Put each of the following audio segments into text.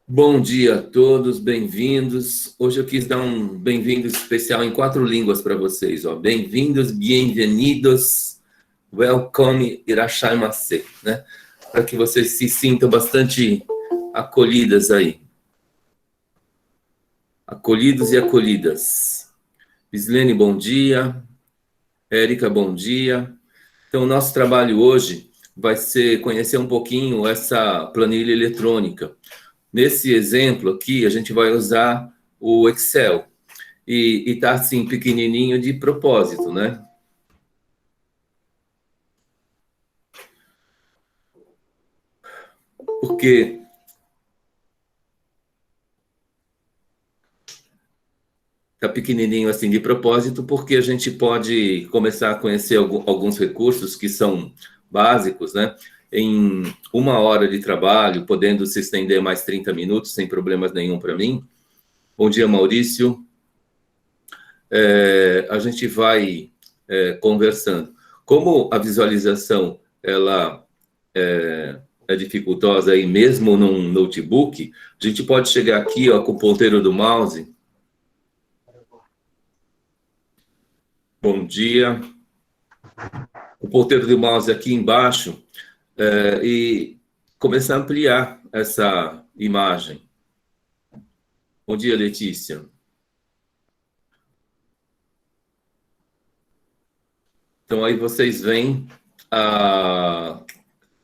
Bom dia a todos, bem-vindos. Hoje eu quis dar um bem-vindo especial em 4 línguas para vocês. Bem-vindos, bienvenidos, welcome, irashaimase, né? Para que vocês se sintam bastante acolhidas aí. Acolhidos e acolhidas. Islene, bom dia. Érica, bom dia. Então, o nosso trabalho hoje vai ser conhecer um pouquinho essa planilha eletrônica. Nesse exemplo aqui, a gente vai usar o Excel. E tá assim, pequenininho de propósito, né? Porque tá pequenininho assim de propósito, porque a gente pode começar a conhecer alguns recursos que são básicos, né? Em 1 hora de trabalho, podendo se estender mais 30 minutos, sem problemas nenhum para mim. Bom dia, Maurício. A gente vai conversando. Como a visualização ela é dificultosa aí mesmo num notebook, a gente pode chegar aqui ó, com o ponteiro do mouse. Bom dia. O ponteiro do mouse aqui embaixo e começar a ampliar essa imagem. Bom dia, Letícia. Então aí vocês veem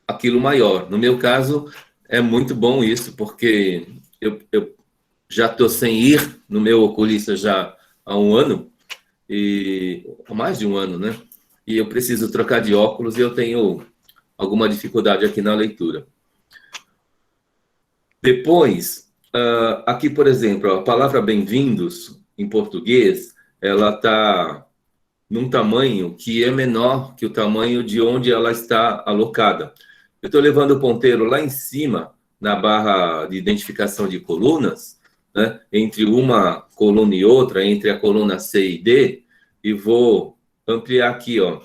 aquilo maior. No meu caso, é muito bom isso, porque eu já estou sem ir no meu oculista já há 1 ano, e há mais de 1 ano, né? E eu preciso trocar de óculos e eu tenho alguma dificuldade aqui na leitura. Depois, aqui, por exemplo, a palavra bem-vindos, em português, ela está num tamanho que é menor que o tamanho de onde ela está alocada. Eu estou levando o ponteiro lá em cima, na barra de identificação de colunas, né, entre uma coluna e outra, entre a coluna C e D, e vou ampliar aqui, ó.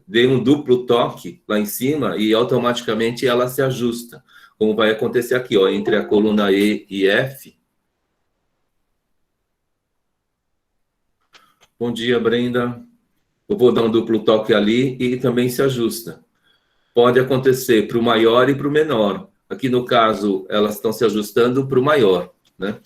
Dei um duplo toque lá em cima e automaticamente ela se ajusta, como vai acontecer aqui, ó, entre a coluna E e F. Bom dia, Brenda. Eu vou dar um duplo toque ali e também se ajusta. Pode acontecer para o maior e para o menor. Aqui, no caso, elas estão se ajustando para o maior, né?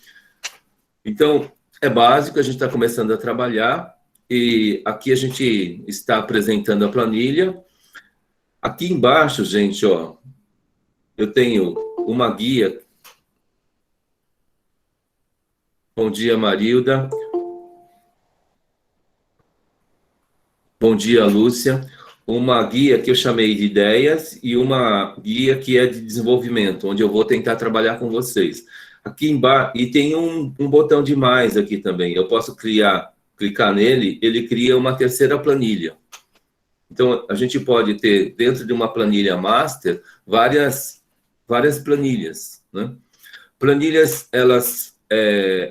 Então, é básico, a gente está começando a trabalhar e aqui a gente está apresentando a planilha. Aqui embaixo, gente, ó, eu tenho uma guia. Bom dia, Marilda. Bom dia, Lúcia. Uma guia que eu chamei de ideias e uma guia que é de desenvolvimento, onde eu vou tentar trabalhar com vocês. Aqui embaixo, e tem um botão de mais aqui também. Eu posso clicar nele, ele cria uma terceira planilha. Então, a gente pode ter, dentro de uma planilha master, várias planilhas, né? Planilhas, elas,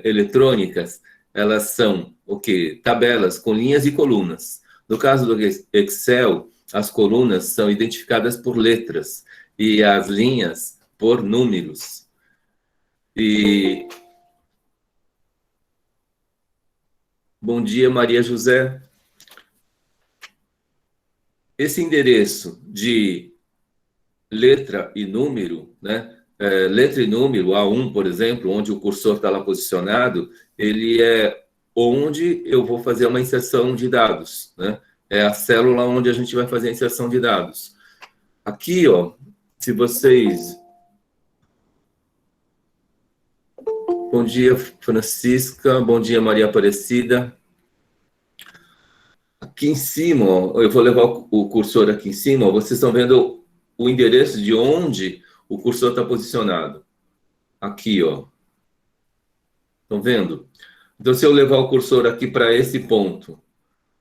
eletrônicas, elas são o quê? Tabelas com linhas e colunas. No caso do Excel, as colunas são identificadas por letras e as linhas por números. E bom dia, Maria José. Esse endereço de letra e número, né? Letra e número, A1, por exemplo, onde o cursor está lá posicionado, ele é onde eu vou fazer uma inserção de dados, né? É a célula onde a gente vai fazer a inserção de dados. Aqui, ó, se vocês... Bom dia, Francisca. Bom dia, Maria Aparecida. Aqui em cima, ó, eu vou levar o cursor aqui em cima, ó, vocês estão vendo o endereço de onde o cursor está posicionado. Aqui, ó. Estão vendo? Então, se eu levar o cursor aqui para esse ponto,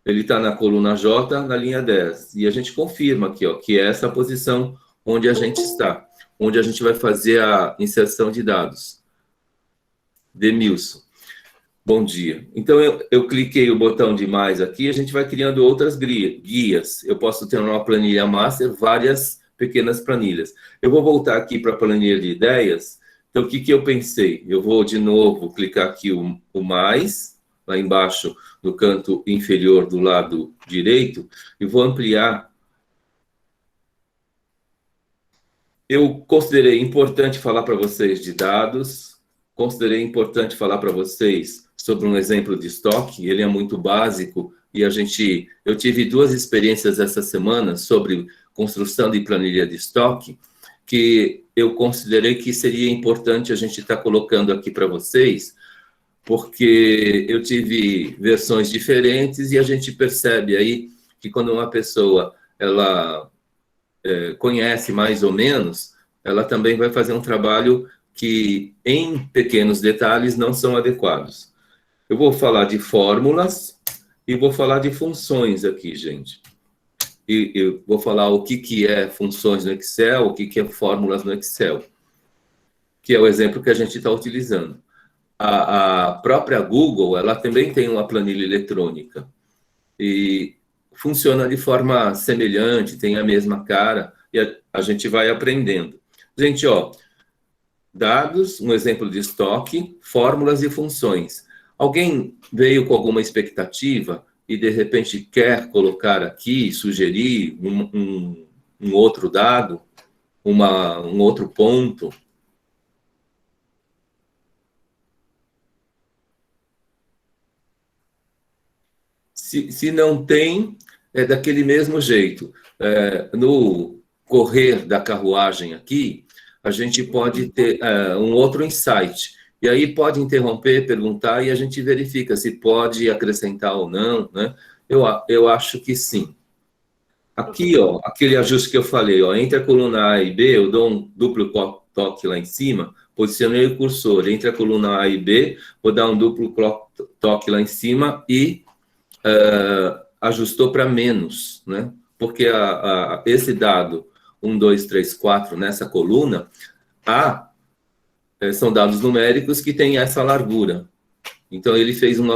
ele está na coluna J, na linha 10. E a gente confirma aqui, ó, que é essa posição onde a gente está, onde a gente vai fazer a inserção de dados. Demilson. Bom dia. Então, eu cliquei o botão de mais aqui, a gente vai criando outras guias. Eu posso ter uma planilha master, várias pequenas planilhas. Eu vou voltar aqui para a planilha de ideias Então, o que eu pensei? Eu vou, de novo, clicar aqui o mais, lá embaixo, no canto inferior do lado direito, e vou ampliar. Eu considerei importante falar para vocês de dados, considerei importante falar para vocês sobre um exemplo de estoque, ele é muito básico, e eu tive duas experiências essa semana sobre construção de planilha de estoque, que eu considerei que seria importante a gente estar colocando aqui para vocês, porque eu tive versões diferentes e a gente percebe aí que quando uma pessoa ela conhece mais ou menos, ela também vai fazer um trabalho que, em pequenos detalhes, não são adequados. Eu vou falar de fórmulas e vou falar de funções aqui, gente. E eu vou falar o que é funções no Excel, o que é fórmulas no Excel, que é o exemplo que a gente está utilizando. A própria Google, ela também tem uma planilha eletrônica e funciona de forma semelhante, tem a mesma cara, e a gente vai aprendendo. Gente, ó, dados, um exemplo de estoque, fórmulas e funções. Alguém veio com alguma expectativa e, de repente, quer colocar aqui, sugerir um outro dado, um outro ponto? Se não tem, é daquele mesmo jeito. No correr da carruagem aqui, a gente pode ter um outro insight. E aí pode interromper, perguntar, e a gente verifica se pode acrescentar ou não, né? Eu acho que sim. Aqui, ó, aquele ajuste que eu falei, ó, entre a coluna A e B, eu dou um duplo toque lá em cima, posicionei o cursor entre a coluna A e B, vou dar um duplo toque lá em cima e ajustou para menos, né? Porque esse dado 1, 2, 3, 4 nessa coluna, são dados numéricos que têm essa largura. Então, ele fez um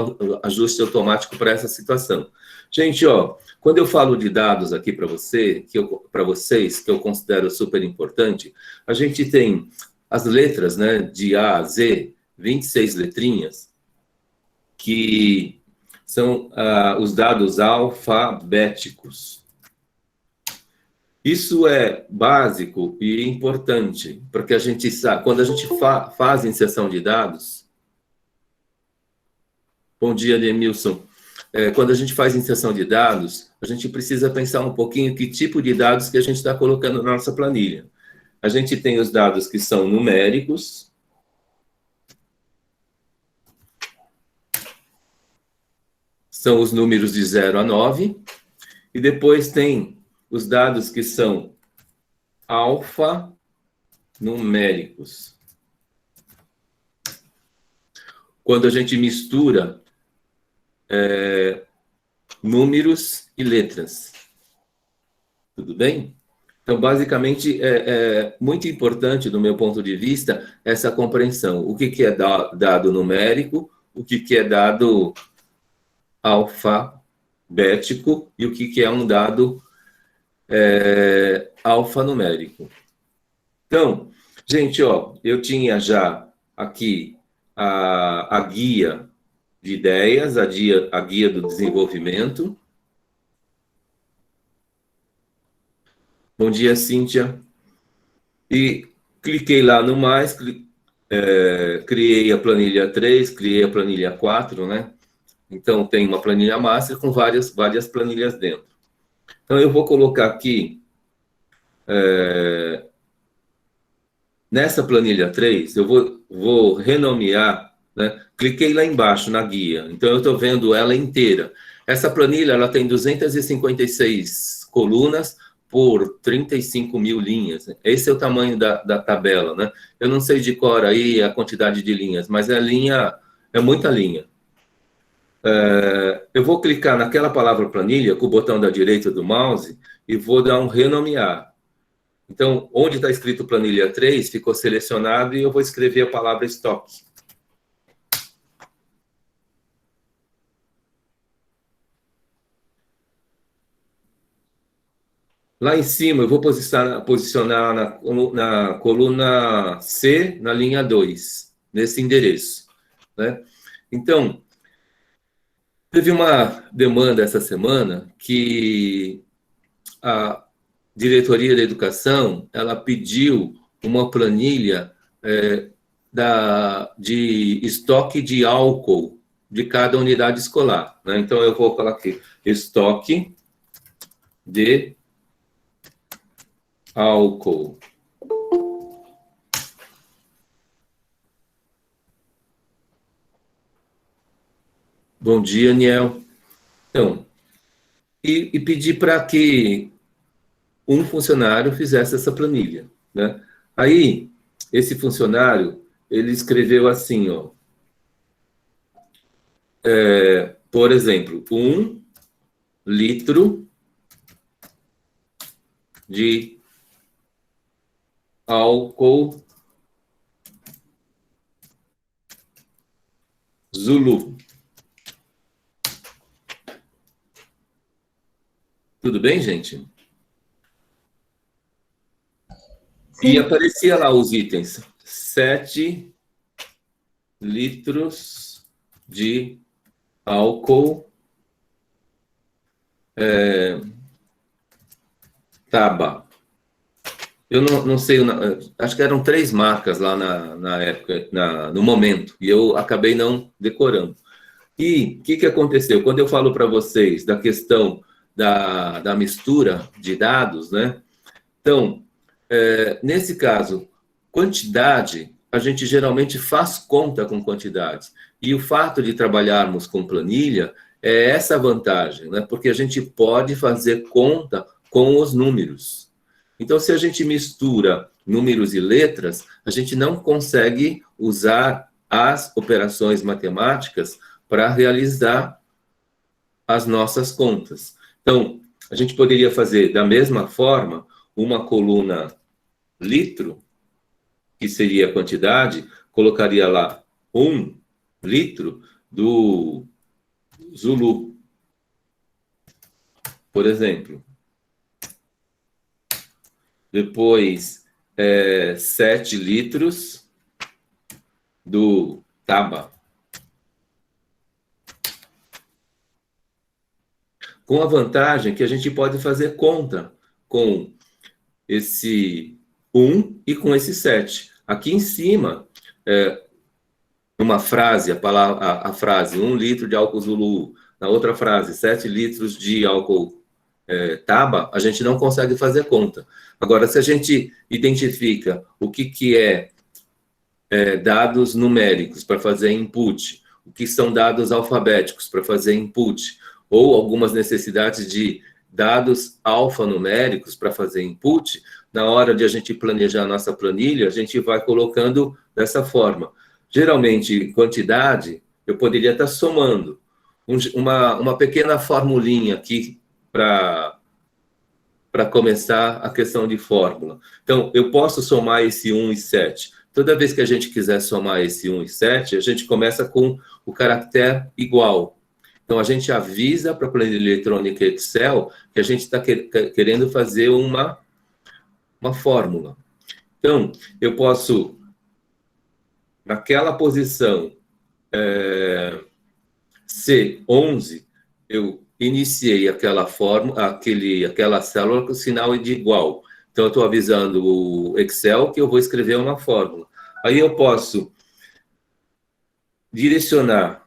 ajuste automático para essa situação. Gente, ó, quando eu falo de dados aqui para vocês, que eu considero super importante, a gente tem as letras, né, de A a Z, 26 letrinhas, que são os dados alfabéticos. Isso é básico e importante, porque a gente sabe, quando a gente faz inserção de dados, bom dia, Demilson, quando a gente faz inserção de dados, a gente precisa pensar um pouquinho que tipo de dados que a gente está colocando na nossa planilha. A gente tem os dados que são numéricos, são os números de 0 a 9, e depois tem os dados que são alfanuméricos. Quando a gente mistura números e letras. Tudo bem? Então, basicamente, é muito importante, do meu ponto de vista, essa compreensão. O que é dado numérico, o que é dado alfabético e o que é um dado alfanumérico. Então, gente, ó, eu tinha já aqui a guia de ideias, a guia do desenvolvimento. Bom dia, Cíntia. E cliquei lá no mais, criei a planilha 3, criei a planilha 4, né? Então, tem uma planilha master com várias planilhas dentro. Então, eu vou colocar aqui, nessa planilha 3, eu vou renomear, né? Cliquei lá embaixo na guia, então eu estou vendo ela inteira. Essa planilha, ela tem 256 colunas por 35 mil linhas. Esse é o tamanho da tabela, né? Eu não sei de cor aí a quantidade de linhas, mas é muita linha. Eu vou clicar naquela palavra planilha com o botão da direita do mouse e vou dar um renomear. Então, onde está escrito planilha 3, ficou selecionado e eu vou escrever a palavra estoque. Lá em cima, eu vou posicionar na coluna C, na linha 2, nesse endereço, né? Então, teve uma demanda essa semana que a Diretoria da Educação, ela pediu uma planilha de estoque de álcool de cada unidade escolar, né? Então, eu vou colocar aqui, estoque de álcool. Bom dia, Niel. Então, e pedir para que um funcionário fizesse essa planilha, né? Aí, esse funcionário, ele escreveu assim, ó, por exemplo, 1 litro de álcool Zulu. Tudo bem, gente? Sim. E aparecia lá os itens. 7 litros de álcool Taba. Eu não sei, acho que eram 3 marcas lá na época, no momento, e eu acabei não decorando. E o que aconteceu? Quando eu falo para vocês da questão da mistura de dados, né? Então, nesse caso, quantidade, a gente geralmente faz conta com quantidades. E o fato de trabalharmos com planilha é essa vantagem, né? Porque a gente pode fazer conta com os números. Então, se a gente mistura números e letras, a gente não consegue usar as operações matemáticas para realizar as nossas contas. Então, a gente poderia fazer da mesma forma uma coluna litro, que seria a quantidade, colocaria lá 1 litro do Zulu, por exemplo. Depois, 7 litros do Taba. Com a vantagem que a gente pode fazer conta com esse 1 e com esse 7. Aqui em cima, uma frase, a frase 1 litro de álcool Zulu, na outra frase, 7 litros de álcool Taba, a gente não consegue fazer conta. Agora, se a gente identifica o que é dados numéricos para fazer input, o que são dados alfabéticos para fazer input, ou algumas necessidades de dados alfanuméricos para fazer input, na hora de a gente planejar a nossa planilha, a gente vai colocando dessa forma. Geralmente, quantidade, eu poderia estar somando uma pequena formulinha aqui para começar a questão de fórmula. Então, eu posso somar esse 1 e 7. Toda vez que a gente quiser somar esse 1 e 7, a gente começa com o caractere igual. Então, a gente avisa para a planilha eletrônica Excel que a gente está querendo fazer uma fórmula. Então, eu posso, naquela posição C11, eu iniciei aquela célula com o sinal de igual. Então, eu estou avisando o Excel que eu vou escrever uma fórmula. Aí eu posso direcionar,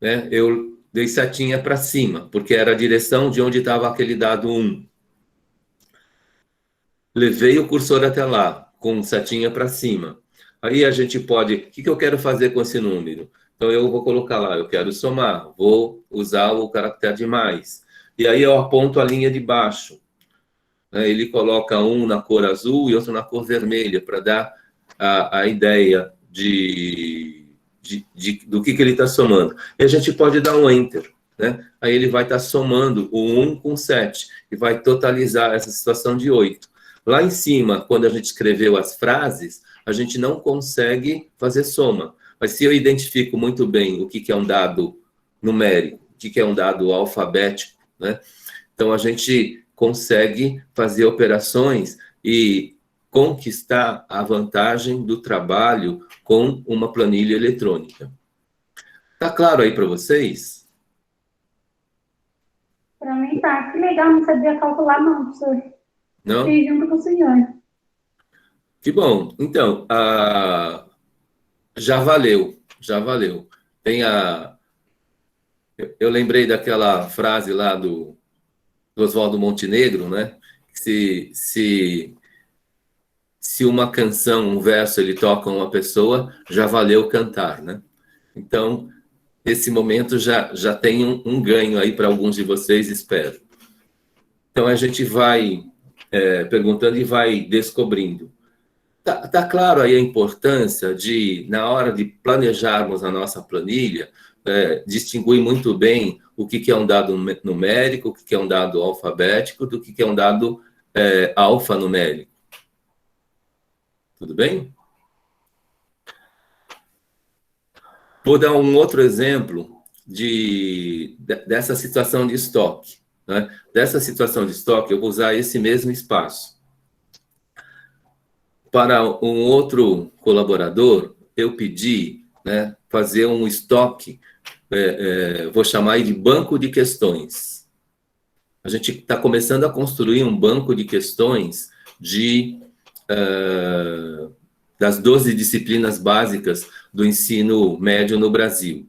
né? Eu dei setinha para cima, porque era a direção de onde estava aquele dado 1. Levei o cursor até lá, com setinha para cima. Aí a gente pode... O que eu quero fazer com esse número? Então, eu vou colocar lá, eu quero somar, vou usar o caractere de mais. E aí eu aponto a linha de baixo. Ele coloca um na cor azul e outro na cor vermelha, para dar a ideia do que ele está somando. E a gente pode dar um Enter, né? Aí ele vai estar somando o 1 com 7, e vai totalizar essa situação de 8. Lá em cima, quando a gente escreveu as frases, a gente não consegue fazer soma. Mas se eu identifico muito bem o que é um dado numérico, o que é um dado alfabético, né? Então, a gente consegue fazer operações e conquistar a vantagem do trabalho com uma planilha eletrônica. Tá claro aí para vocês? Para mim tá. Que legal, não sabia calcular não, professor. Não? Fiz junto com o senhor. Que bom. Então, já valeu, já valeu. Tem eu lembrei daquela frase lá do Oswaldo Montenegro, né? Se uma canção, um verso, ele toca uma pessoa, já valeu cantar, né? Então, esse momento já tem um ganho aí para alguns de vocês, espero. Então, a gente vai perguntando e vai descobrindo. Tá claro aí a importância de, na hora de planejarmos a nossa planilha, distinguir muito bem o que é um dado numérico, o que é um dado alfabético, do que é um dado alfanumérico. Tudo bem? Vou dar um outro exemplo dessa situação de estoque. Né? Dessa situação de estoque, eu vou usar esse mesmo espaço. Para um outro colaborador, eu pedi, né, fazer um estoque, vou chamar aí de banco de questões. A gente está começando a construir um banco de questões das 12 disciplinas básicas do ensino médio no Brasil.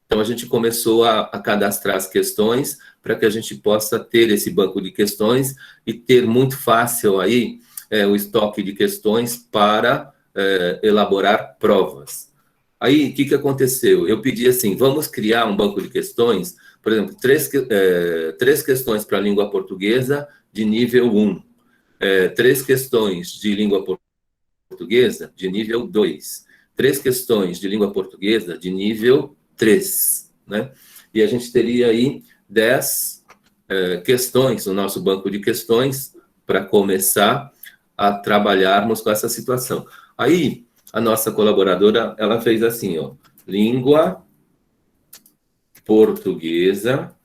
Então, a gente começou a cadastrar as questões para que a gente possa ter esse banco de questões e ter muito fácil aí o estoque de questões para elaborar provas. Aí, o que aconteceu? Eu pedi assim, vamos criar um banco de questões, por exemplo, três questões para a língua portuguesa de nível 1, três questões de língua portuguesa de nível 2, três questões de língua portuguesa de nível 3, né? E a gente teria aí 10 questões no nosso banco de questões para começar a trabalharmos com essa situação. Aí, a nossa colaboradora, ela fez assim, ó, língua portuguesa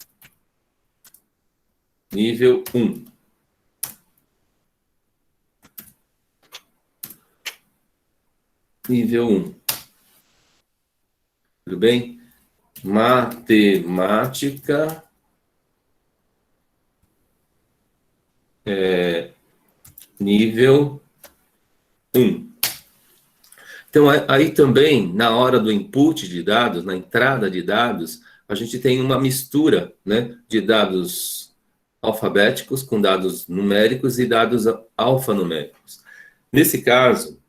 nível 1. Nível 1. Tudo bem? Matemática nível 1. Então, aí também, na hora do input de dados, na entrada de dados, a gente tem uma mistura, né, de dados alfabéticos com dados numéricos e dados alfanuméricos. Nesse caso,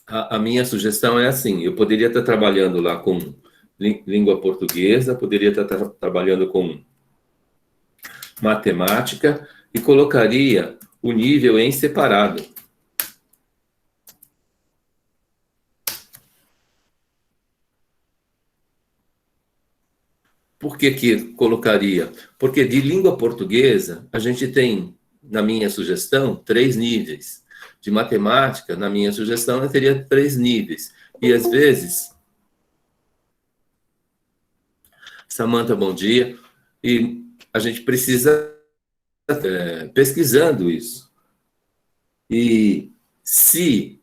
a minha sugestão é assim, eu poderia estar trabalhando lá com língua portuguesa, poderia estar trabalhando com matemática e colocaria o nível em separado. Por que colocaria? Porque de língua portuguesa, a gente tem, na minha sugestão, 3 níveis. De matemática, na minha sugestão, eu teria 3 níveis. E às vezes, Samanta, bom dia, e a gente precisa pesquisando isso. E se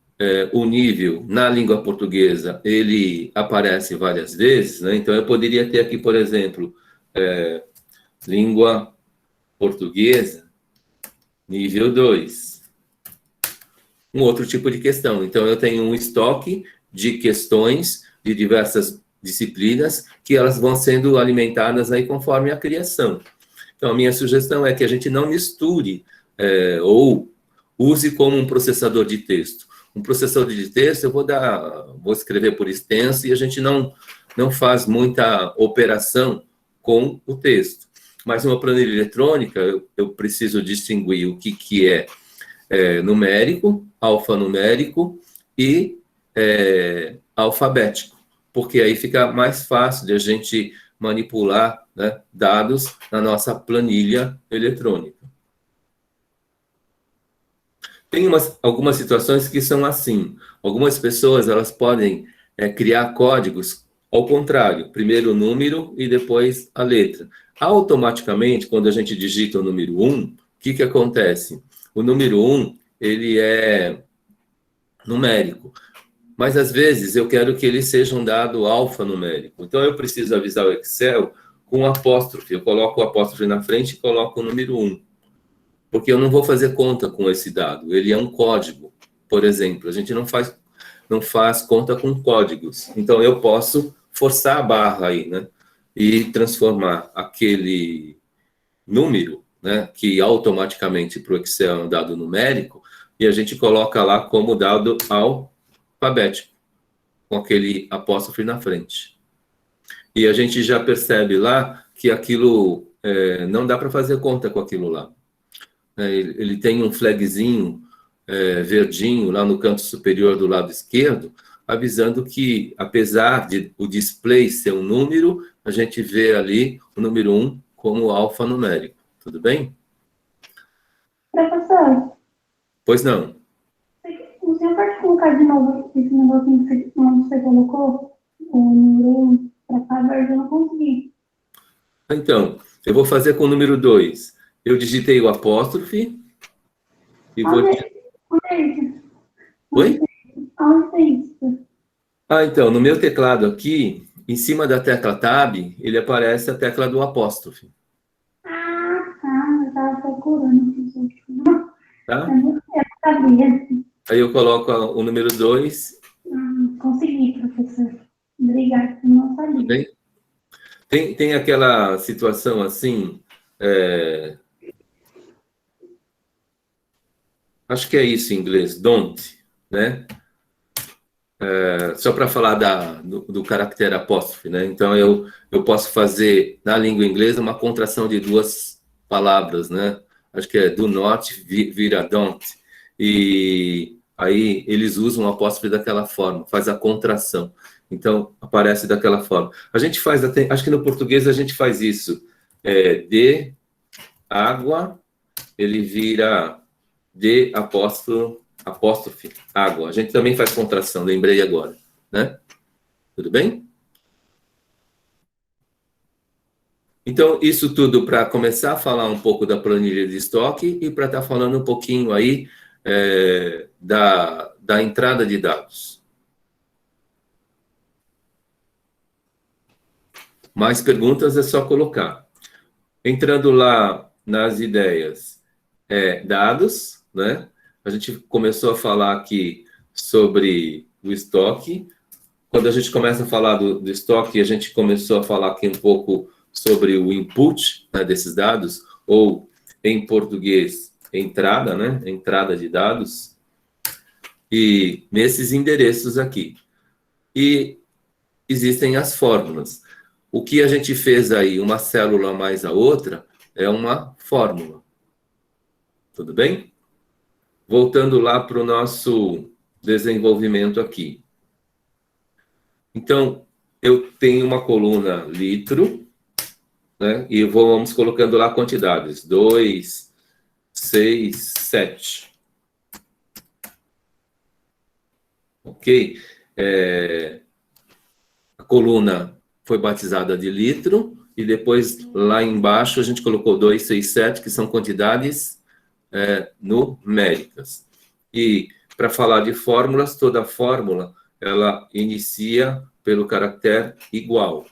o nível na língua portuguesa ele aparece várias vezes, né? Então eu poderia ter aqui, por exemplo, língua portuguesa nível 2. Um outro tipo de questão. Então eu tenho um estoque de questões de diversas disciplinas que elas vão sendo alimentadas aí conforme a criação. Então a minha sugestão é que a gente não misture ou use como um processador de texto. Um processador de texto eu vou escrever por extenso e a gente não faz muita operação com o texto. Mas uma planilha eletrônica, eu preciso distinguir o que é numérico, alfanumérico e alfabético, porque aí fica mais fácil de a gente manipular, né, dados na nossa planilha eletrônica. Tem algumas situações que são assim. Algumas pessoas elas podem criar códigos Ao contrário, primeiro o número e depois a letra. Automaticamente, quando a gente digita o número 1, o que acontece? O número 1, ele é numérico, mas às vezes eu quero que ele seja um dado alfanumérico. Então eu preciso avisar o Excel com um apóstrofe. Eu coloco o apóstrofe na frente e coloco o número 1, porque eu não vou fazer conta com esse dado. Ele é um código, por exemplo. A gente não faz conta com códigos. Então eu posso forçar a barra aí, né? E transformar aquele número, né, que automaticamente para o Excel é um dado numérico, e a gente coloca lá como dado alfabético, com aquele apóstrofe na frente. E a gente já percebe lá que aquilo não dá para fazer conta com aquilo lá. Ele tem um flagzinho verdinho lá no canto superior do lado esquerdo, avisando que, apesar de o display ser um número, a gente vê ali o número 1 como alfanumérico. Tudo bem? Professor, Pois não. o senhor pode colocar de novo esse negocinho onde você colocou o número 1 para favor? Eu não consegui. Então, eu vou fazer com o número 2. Eu digitei o apóstrofe e vou... Onde é isso? Oi? Onde é isso? Então, no meu teclado aqui, em cima da tecla Tab, ele aparece a tecla do apóstrofe. Ah, tá. Eu estava procurando isso. Tá? Eu não sabia. Aí eu coloco o número 2. Consegui, professor. Obrigada, eu não Tudo sabia. bem? Tem aquela situação assim, acho que é isso em inglês, don't, né? Só para falar do caractere apóstrofe, né? Então, eu posso fazer, na língua inglesa, uma contração de duas palavras, né? Acho que é do not vira don't. E aí eles usam o apóstrofe daquela forma, faz a contração. Então, aparece daquela forma. A gente faz, acho que no português a gente faz isso. De água, ele vira de apóstrofe, água. A gente também faz contração, lembrei agora, né? Tudo bem? Então, isso tudo para começar a falar um pouco da planilha de estoque e para estar falando um pouquinho aí da entrada de dados. Mais perguntas é só colocar. Entrando lá nas ideias, dados, né? A gente começou a falar aqui sobre o estoque. Quando a gente começa a falar do estoque, a gente começou a falar aqui um pouco sobre o input, né, desses dados, ou em português, entrada, né? Entrada de dados. E nesses endereços aqui. E existem as fórmulas. O que a gente fez aí, uma célula mais a outra, é uma fórmula. Tudo bem? Voltando lá para o nosso desenvolvimento aqui. Então, eu tenho uma coluna litro, né? E vamos colocando lá quantidades. 2, 6, 7. Ok? A coluna foi batizada de litro, e depois lá embaixo a gente colocou 2, 6, 7, que são quantidades numéricas. E para falar de fórmulas, toda fórmula ela inicia pelo caractere igual.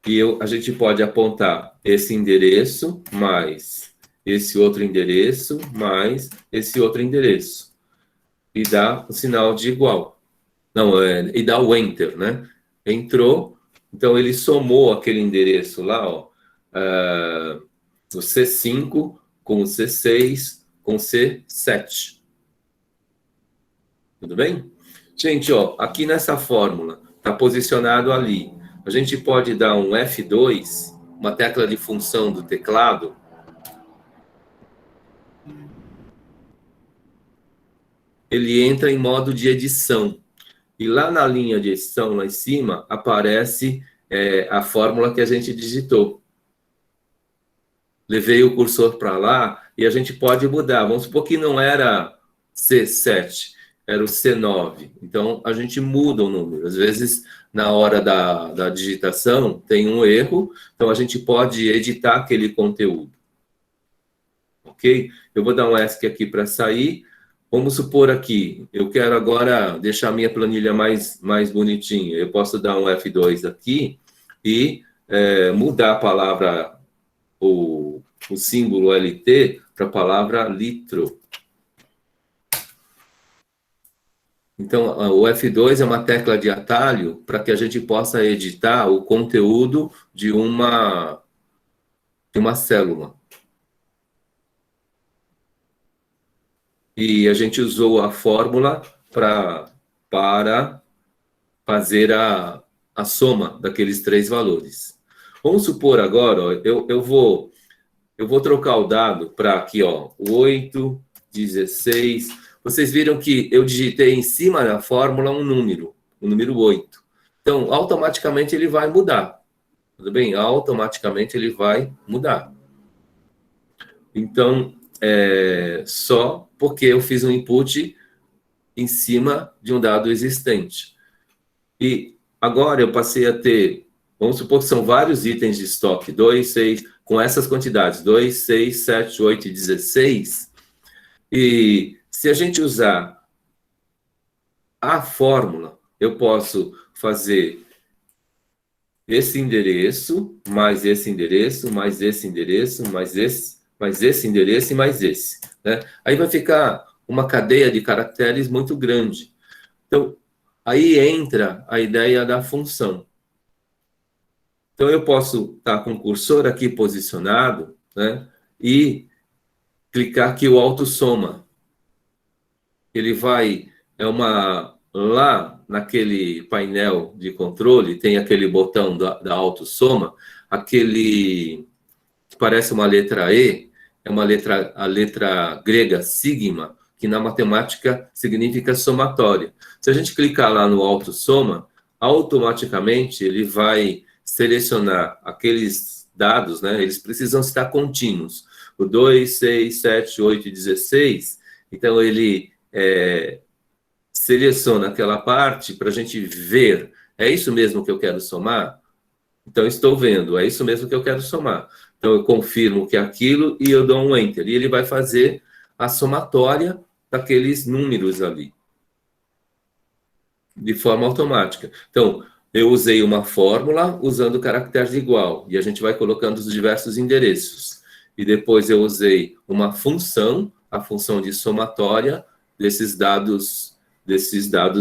E a gente pode apontar esse endereço mais esse outro endereço mais esse outro endereço. E dá o sinal de igual. Não, e dá o enter, né? Entrou, então ele somou aquele endereço lá, ó, o C5 com o C6 com o C7. Tudo bem? Gente, ó, aqui nessa fórmula, está posicionado ali. A gente pode dar um F2, uma tecla de função do teclado. Ele entra em modo de edição. E lá na linha de edição, lá em cima, aparece a fórmula que a gente digitou. Levei o cursor para lá e a gente pode mudar. Vamos supor que não era C7. era o C9. Então, a gente muda o número. Às vezes, na hora da digitação, tem um erro, então a gente pode editar aquele conteúdo. Ok? Eu vou dar um ESC aqui para sair. Vamos supor aqui, eu quero agora deixar a minha planilha mais bonitinha. Eu posso dar um F2 aqui e mudar a palavra, o símbolo LT, para a palavra litro. Então, o F2 é uma tecla de atalho para que a gente possa editar o conteúdo de uma célula. E a gente usou a fórmula para fazer a soma daqueles 3 valores. Vamos supor agora, ó, eu vou trocar o dado para aqui, ó, 8, 16. Vocês viram que eu digitei em cima da fórmula um número, o número 8. Então, automaticamente ele vai mudar. Tudo bem? Automaticamente ele vai mudar. Então, só porque eu fiz um input em cima de um dado existente. E agora eu passei a ter, vamos supor que são vários itens de estoque, 2, 6, com essas quantidades, 2, 6, 7, 8 e 16. E se a gente usar a fórmula, eu posso fazer esse endereço, mais esse endereço, mais esse endereço, mais esse endereço e mais esse, né? Aí vai ficar uma cadeia de caracteres muito grande. Então, aí entra a ideia da função. Então, eu posso estar com o cursor aqui posicionado, né? E clicar aqui o autossoma. Ele vai, lá naquele painel de controle, tem aquele botão da autossoma, aquele que parece uma letra E, é a letra grega sigma, que na matemática significa somatória. Se a gente clicar lá no autossoma, automaticamente ele vai selecionar aqueles dados, né? Eles precisam estar contínuos. O 2, 6, 7, 8 e 16, então ele seleciona aquela parte para a gente ver, é isso mesmo que eu quero somar? Então, estou vendo, é isso mesmo que eu quero somar. Então, eu confirmo que é aquilo e eu dou um Enter. E ele vai fazer a somatória daqueles números ali, de forma automática. Então, eu usei uma fórmula usando caracteres igual, e a gente vai colocando os diversos endereços. E depois eu usei uma função, a função de somatória desses dados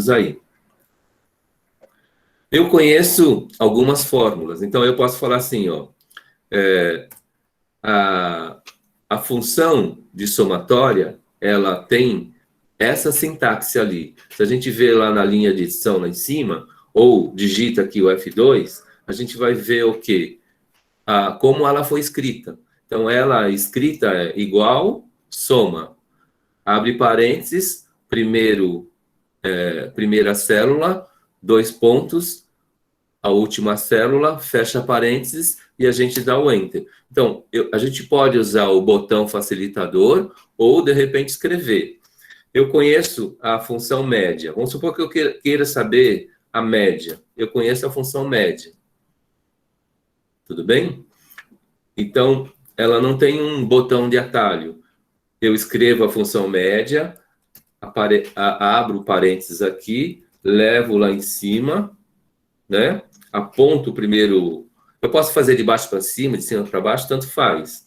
aí. Eu conheço algumas fórmulas, então eu posso falar assim, ó, a função de somatória, ela tem essa sintaxe ali. Se a gente vê lá na linha de edição lá em cima, ou digita aqui o F2, a gente vai ver o quê? Como ela foi escrita. Então, ela escrita é igual, soma, abre parênteses, primeira célula, 2 pontos, a última célula, fecha parênteses e a gente dá o Enter. Então, a gente pode usar o botão facilitador ou, de repente, escrever. Eu conheço a função média. Vamos supor que eu queira saber a média. Eu conheço a função média. Tudo bem? Então, ela não tem um botão de atalho. Eu escrevo a função média, abro parênteses aqui, levo lá em cima, né? Aponto primeiro. Eu posso fazer de baixo para cima, de cima para baixo, tanto faz.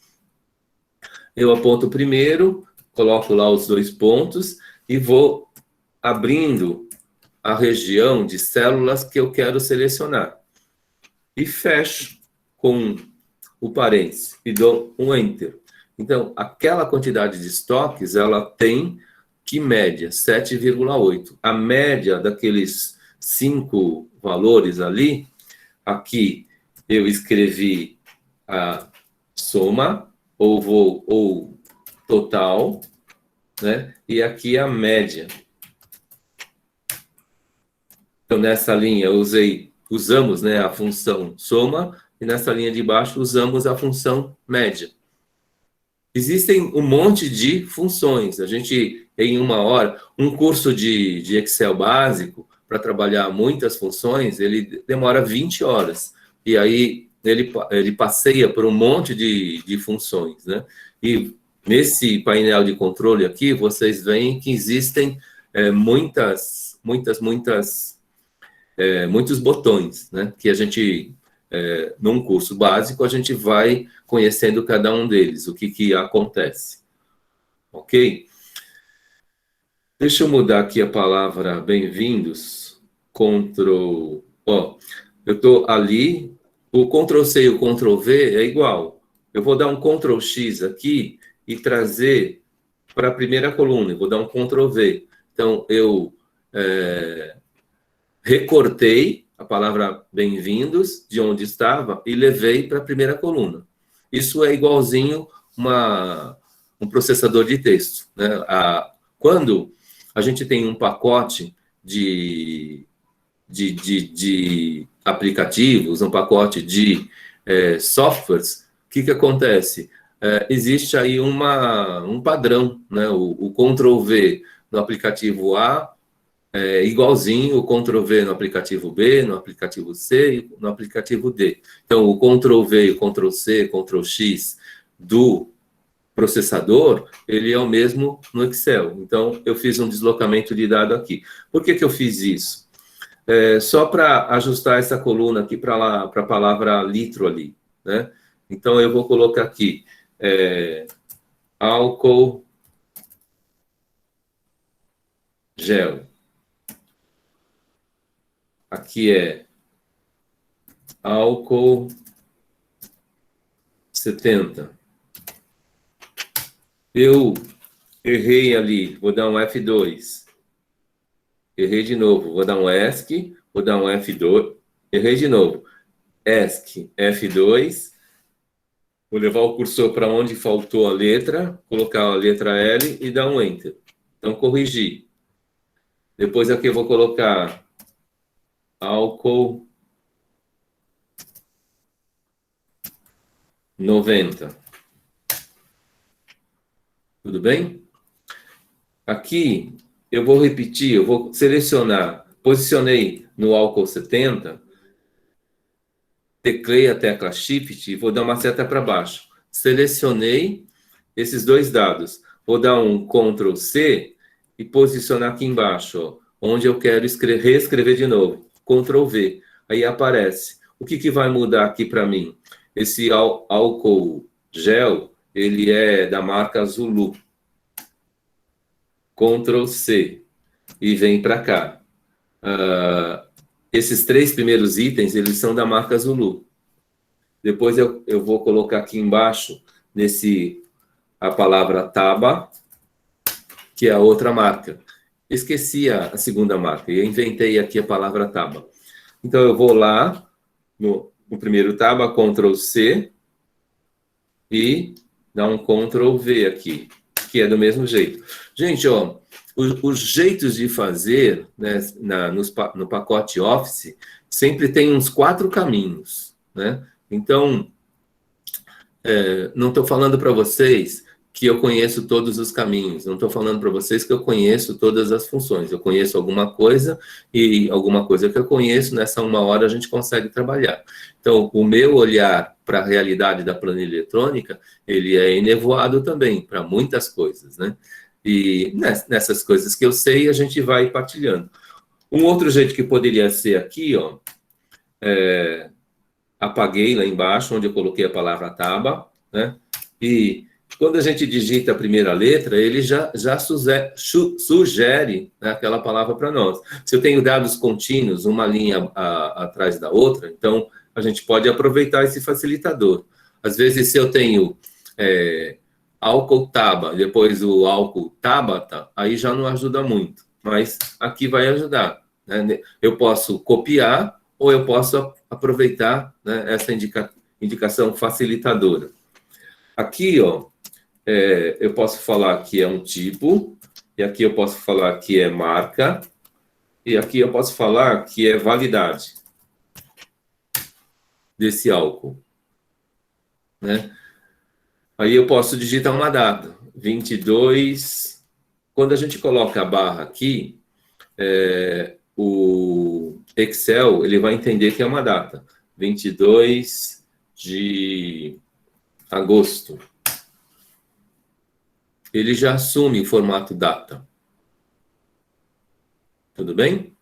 Eu aponto primeiro, coloco lá os 2 pontos e vou abrindo a região de células que eu quero selecionar. E fecho com o parênteses e dou um Enter. Então, aquela quantidade de estoques, ela tem que média? 7,8. A média daqueles 5 valores ali, aqui eu escrevi a soma, ou total, né? E aqui a média. Então, nessa linha, usamos, né, a função soma, e nessa linha de baixo usamos a função média. existem um monte de funções. A gente, em 1 hora, um curso de Excel básico, para trabalhar muitas funções, ele demora 20 horas. E aí ele passeia por um monte de funções, né? E nesse painel de controle aqui, vocês veem que existem muitos botões, né? Que a gente, num curso básico, a gente vai conhecendo cada um deles, o que acontece. Ok? Deixa eu mudar aqui a palavra bem-vindos. Eu estou ali, o Ctrl+C e o Ctrl+V é igual. Eu vou dar um Ctrl+X aqui e trazer para a primeira coluna. Eu vou dar um Ctrl+V. Então, eu recortei a palavra bem-vindos de onde estava e levei para a primeira coluna. Isso é igualzinho um processador de texto, né? Quando a gente tem um pacote de aplicativos, um pacote de softwares, o que acontece? Existe aí um padrão, né? O Ctrl+V no aplicativo A igualzinho o Ctrl+V no aplicativo B, no aplicativo C e no aplicativo D. Então, o Ctrl+V, o Ctrl+C, Ctrl+X do processador, ele é o mesmo no Excel. Então, eu fiz um deslocamento de dado aqui. Por que eu fiz isso? Só para ajustar essa coluna aqui para a palavra litro ali, né? Então, eu vou colocar aqui álcool gel. Aqui é álcool 70. Eu errei ali, vou dar um F2. Errei de novo, vou dar um ESC, vou dar um F2. Errei de novo. ESC, F2. Vou levar o cursor para onde faltou a letra, colocar a letra L e dar um Enter. Então, corrigi. Depois aqui eu vou colocar álcool 90. Tudo bem? Aqui eu vou repetir, eu vou selecionar, posicionei no álcool 70, teclei a tecla Shift e vou dar uma seta para baixo. Selecionei esses dois dados. Vou dar um Ctrl+C e posicionar aqui embaixo, ó, onde eu quero reescrever de novo. Ctrl+V. Aí aparece. O que vai mudar aqui para mim? Esse álcool gel, ele é da marca Zulu. Ctrl+C. E vem para cá. Esses 3 primeiros itens, eles são da marca Zulu. Depois eu vou colocar aqui embaixo, a palavra Taba, que é a outra marca. Esqueci a segunda marca, eu inventei aqui a palavra Taba. Então, eu vou lá, no primeiro Taba, Ctrl+C, e dar um Ctrl+V aqui, que é do mesmo jeito. Gente, ó, os jeitos de fazer, né, no pacote Office, sempre tem uns 4 caminhos, né? Então, não estou falando para vocês que eu conheço todos os caminhos, não estou falando para vocês que eu conheço todas as funções. Eu conheço alguma coisa e alguma coisa que eu conheço, nessa 1 hora a gente consegue trabalhar. Então, o meu olhar para a realidade da planilha eletrônica, ele é enevoado também para muitas coisas, né? E nessas coisas que eu sei, a gente vai partilhando. Um outro jeito que poderia ser aqui, ó, apaguei lá embaixo, onde eu coloquei a palavra Taba, né? E quando a gente digita a primeira letra, ele já sugere, né, aquela palavra para nós. Se eu tenho dados contínuos, uma linha atrás da outra, então a gente pode aproveitar esse facilitador. Às vezes, se eu tenho álcool Taba, depois o álcool Tabata, aí já não ajuda muito, mas aqui vai ajudar, né? Eu posso copiar ou eu posso aproveitar, né, essa indicação facilitadora. Aqui, ó, eu posso falar que é um tipo, e aqui eu posso falar que é marca, e aqui eu posso falar que é validade desse álcool, né? Aí eu posso digitar uma data, 22. Quando a gente coloca a barra aqui, o Excel ele vai entender que é uma data, 22 de agosto. Ele já assume o formato data. Tudo bem?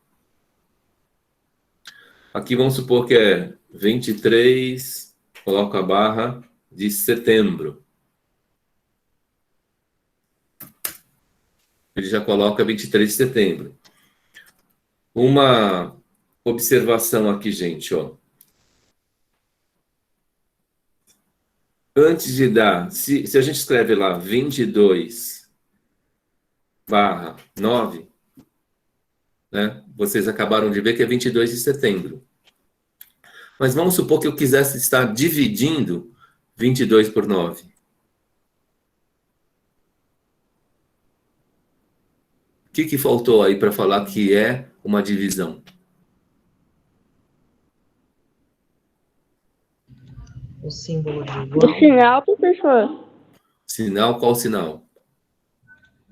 Aqui vamos supor que é 23, coloco a barra de setembro. Ele já coloca 23 de setembro. Uma observação aqui, gente, ó. Antes de dar, se a gente escreve lá 22/9, né? Vocês acabaram de ver que é 22 de setembro. Mas vamos supor que eu quisesse estar dividindo 22 por 9. O que faltou aí para falar que é uma divisão? O símbolo de O igual. sinal, professor. Sinal, qual sinal?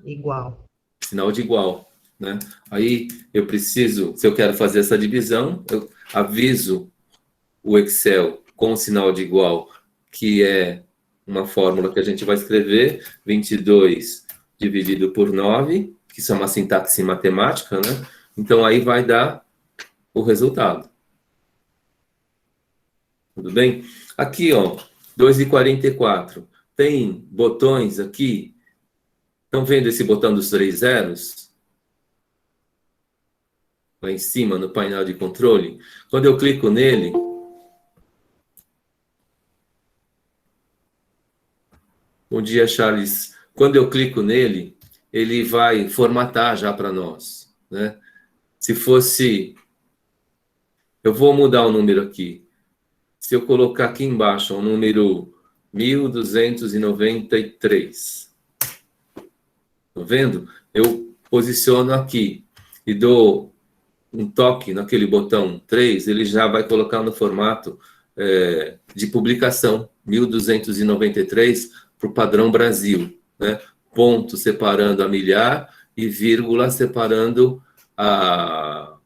Igual. Sinal de igual, né? Aí eu preciso, se eu quero fazer essa divisão, eu aviso o Excel com o sinal de igual, que é uma fórmula que a gente vai escrever, 22 dividido por 9, que isso é uma sintaxe matemática, né? Então aí vai dar o resultado. Tudo bem? Aqui, ó, 2,44. Tem botões aqui. Estão vendo esse botão dos 3 zeros? Lá em cima, no painel de controle. Quando eu clico nele, bom dia, Charles. Quando eu clico nele, ele vai formatar já para nós, né? Se fosse... Eu vou mudar o número aqui. Se eu colocar aqui embaixo o número 1293, tá vendo? Eu posiciono aqui e dou um toque naquele botão 3, ele já vai colocar no formato de publicação, 1293, para o padrão Brasil, né? Ponto separando a milhar e vírgula separando a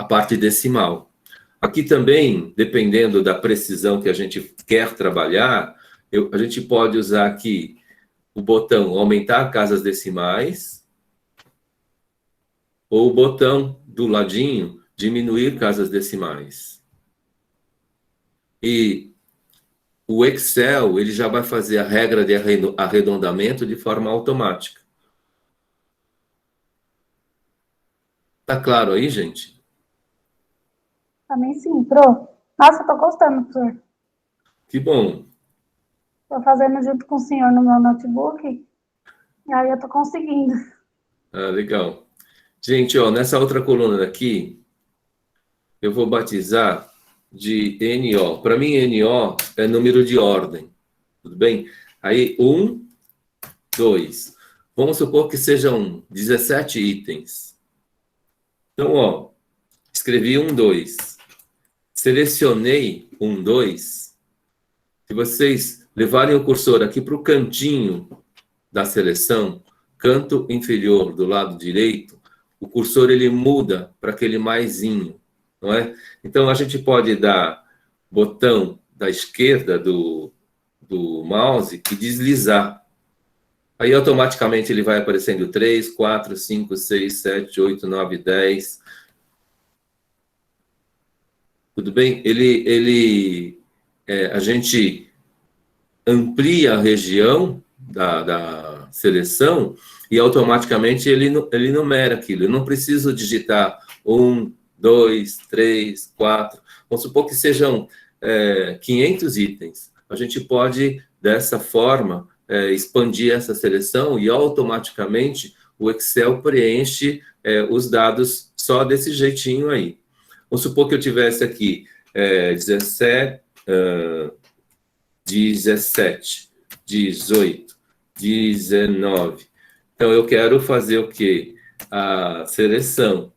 parte decimal. Aqui também, dependendo da precisão que a gente quer trabalhar, a gente pode usar aqui o botão aumentar casas decimais ou o botão do ladinho diminuir casas decimais. E o Excel, ele já vai fazer a regra de arredondamento de forma automática. Tá claro aí, gente? Também sim, pro. Nossa, eu tô gostando, professor. Que bom. Tô fazendo junto com o senhor no meu notebook, e aí eu tô conseguindo. Ah, legal. Gente, ó, nessa outra coluna daqui, eu vou batizar de NO. Para mim, NO é número de ordem. Tudo bem? Aí, 1, 2. Vamos supor que sejam 17 itens. Então, ó, escrevi 1, 2. Selecionei 1, 2. Se vocês levarem o cursor aqui para o cantinho da seleção, canto inferior do lado direito, o cursor ele muda para aquele maisinho, não é? Então, a gente pode dar botão da esquerda do mouse e deslizar. Aí, automaticamente, ele vai aparecendo 3, 4, 5, 6, 7, 8, 9, 10. Tudo bem? A gente amplia a região da seleção e automaticamente ele numera aquilo. Eu não preciso digitar 1, 2, 3, 4. Vamos supor que sejam 500 itens. A gente pode, dessa forma, expandir essa seleção e automaticamente o Excel preenche os dados só desse jeitinho aí. Vamos supor que eu tivesse aqui 17, 18, 19. Então, eu quero fazer o quê? A seleção,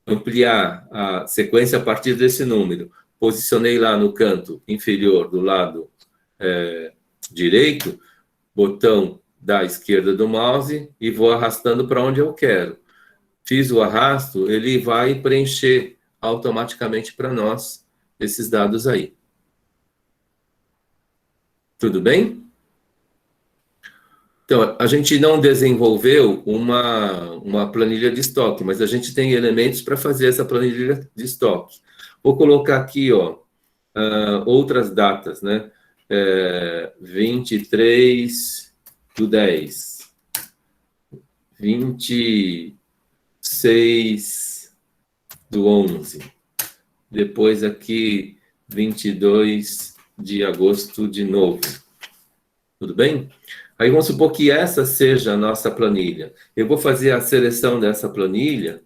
ampliar a sequência a partir desse número. Posicionei lá no canto inferior do lado direito, botão da esquerda do mouse e vou arrastando para onde eu quero. Fiz o arrasto, ele vai preencher automaticamente para nós esses dados aí. Tudo bem? Então, a gente não desenvolveu uma planilha de estoque, mas a gente tem elementos para fazer essa planilha de estoque. Vou colocar aqui, ó, outras datas, né? 23/10, 26/11, depois aqui 22 de agosto de novo. Tudo bem? Aí vamos supor que essa seja a nossa planilha. Eu vou fazer a seleção dessa planilha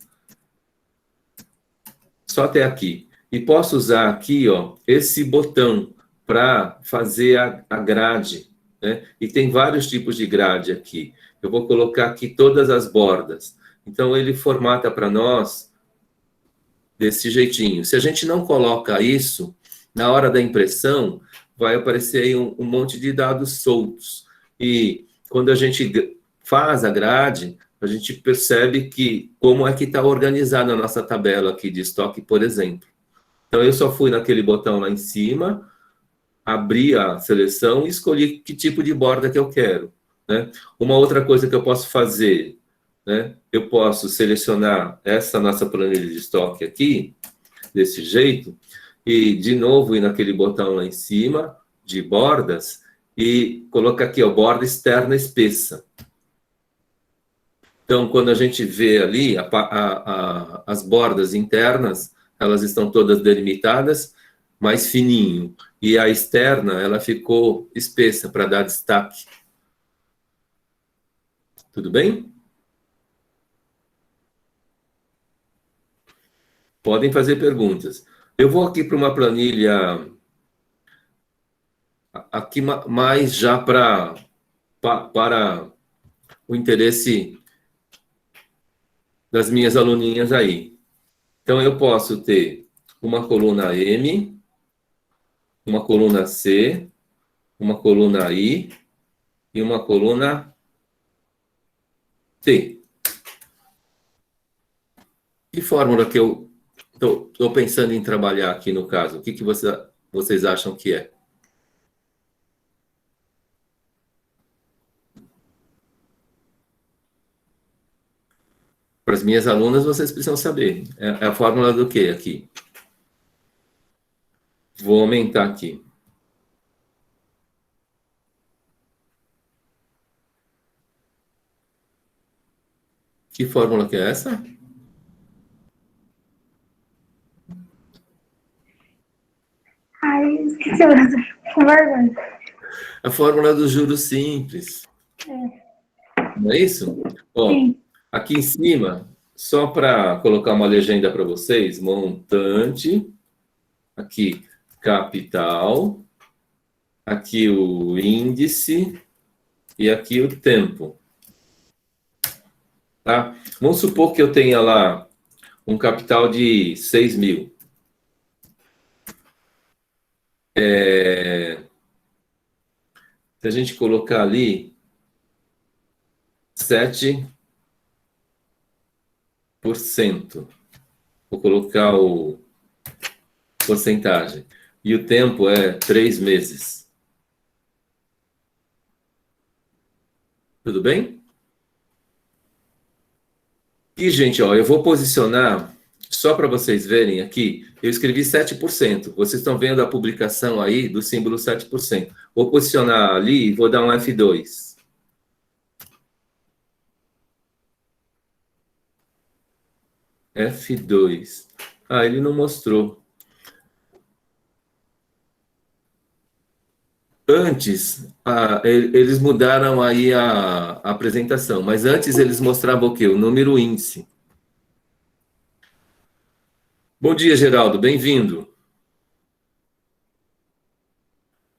só até aqui. E posso usar aqui, ó, esse botão para fazer a grade, né? E tem vários tipos de grade aqui. Eu vou colocar aqui todas as bordas. Então, ele formata para nós desse jeitinho. Se a gente não coloca isso, na hora da impressão, vai aparecer aí um monte de dados soltos. E quando a gente faz a grade, a gente percebe que como é que está organizada a nossa tabela aqui de estoque, por exemplo. Então, eu só fui naquele botão lá em cima, abri a seleção e escolhi que tipo de borda que eu quero, né? Uma outra coisa que eu posso fazer, né? Eu posso selecionar essa nossa planilha de estoque aqui, desse jeito, e de novo ir naquele botão lá em cima, de bordas, e colocar aqui, ó, borda externa espessa. Então, quando a gente vê ali as bordas internas, elas estão todas delimitadas, mais fininho. E a externa, ela ficou espessa para dar destaque. Tudo bem? Podem fazer perguntas. Eu vou aqui para uma planilha, aqui mais já para o interesse das minhas aluninhas aí. Então, eu posso ter uma coluna M, uma coluna C, uma coluna I e uma coluna T. Que fórmula que eu estou pensando em trabalhar aqui no caso? O que vocês acham que é? Para as minhas alunas, vocês precisam saber. É a fórmula do quê aqui? Vou aumentar aqui. Que fórmula que é essa? Ai, esqueci outra. Com vergonha. A fórmula do juros simples. Não é isso? Ó, Sim. aqui em cima, só para colocar uma legenda para vocês, montante, aqui capital, aqui o índice e aqui o tempo. Tá? Vamos supor que eu tenha lá um capital de 6 mil. Se a gente colocar ali 7%, vou colocar o porcentagem. E o tempo é 3 meses. Tudo bem? E, gente, ó, eu vou posicionar, só para vocês verem aqui, eu escrevi 7%. Vocês estão vendo a publicação aí do símbolo 7%. Vou posicionar ali e vou dar um F2. F2. Ah, ele não mostrou. Antes, eles mudaram aí a apresentação, mas antes eles mostravam o quê? O número índice. Bom dia, Geraldo, bem-vindo.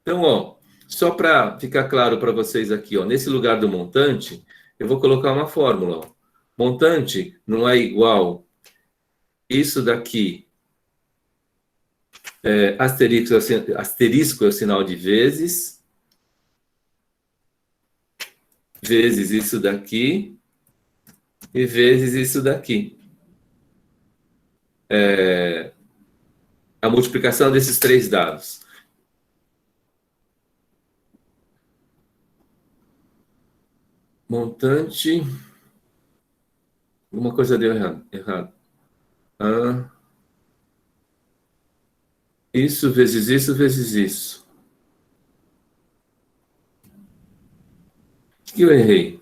Então, ó, só para ficar claro para vocês aqui, ó, nesse lugar do montante, eu vou colocar uma fórmula. Ó. Montante não é igual isso daqui. Asterisco é o sinal de vezes. vezes isso daqui e vezes isso daqui. A multiplicação desses três dados. Montante. Alguma coisa deu errado. Isso vezes isso vezes isso. O que eu errei?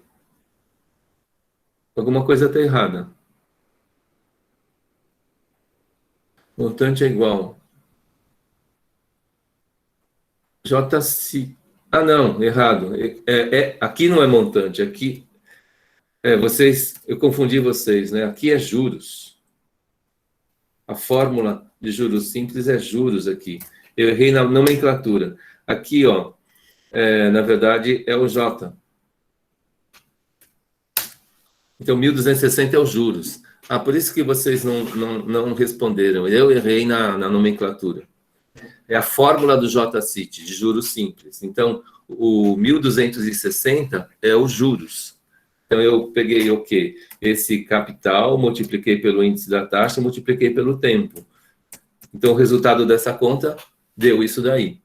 Alguma coisa está errada. Montante é igual. JC. Ah, não, errado. Aqui não é montante, aqui. Eu confundi vocês, né? Aqui é juros. A fórmula de juros simples é juros aqui. Eu errei na nomenclatura. Aqui, ó, na verdade, é o J. Então, 1.260 é os juros. Por isso que vocês não responderam. Eu errei na nomenclatura. É a fórmula do JCIT, de juros simples. Então, o 1.260 é os juros. Então, eu peguei o quê? Esse capital, multipliquei pelo índice da taxa, multipliquei pelo tempo. Então, o resultado dessa conta deu isso daí.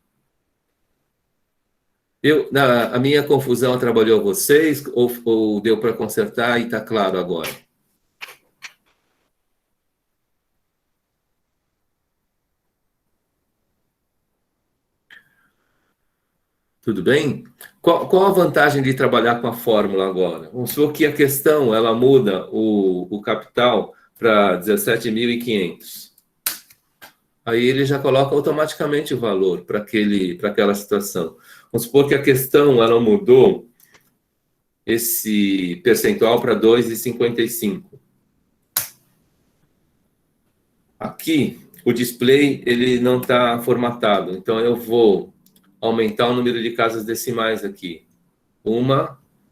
A minha confusão atrapalhou vocês ou deu para consertar e está claro agora? Tudo bem? Qual a vantagem de trabalhar com a fórmula agora? Vamos supor que a questão ela muda o capital para 17.500. Aí ele já coloca automaticamente o valor para aquela situação. Vamos supor que a questão ela mudou esse percentual para 2,55. Aqui, o display ele não está formatado, então eu vou aumentar o número de casas decimais aqui. 1,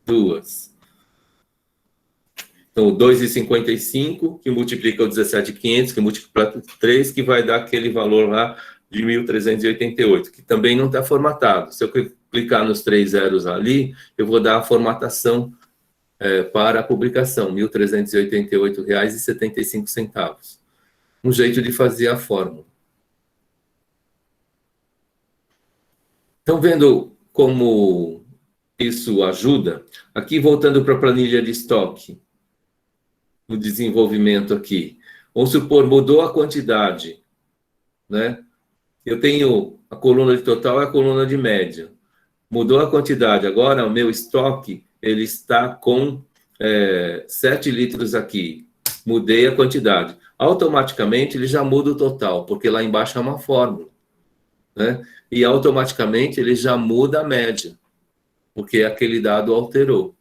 2. Então, o 2,55, que multiplica o 17.500, que multiplica por 3, que vai dar aquele valor lá de 1.388, que também não está formatado. Se eu clicar nos 3 zeros ali, eu vou dar a formatação para a publicação, R$ 1.388,75. Um jeito de fazer a fórmula. Estão vendo como isso ajuda? Aqui, voltando para a planilha de estoque, no desenvolvimento aqui. Vamos supor, mudou a quantidade, né? Eu tenho a coluna de total e a coluna de média. Mudou a quantidade. Agora, o meu estoque, ele está com 7 litros aqui. Mudei a quantidade. Automaticamente, ele já muda o total, porque lá embaixo é uma fórmula, né? E automaticamente, ele já muda a média, porque aquele dado alterou.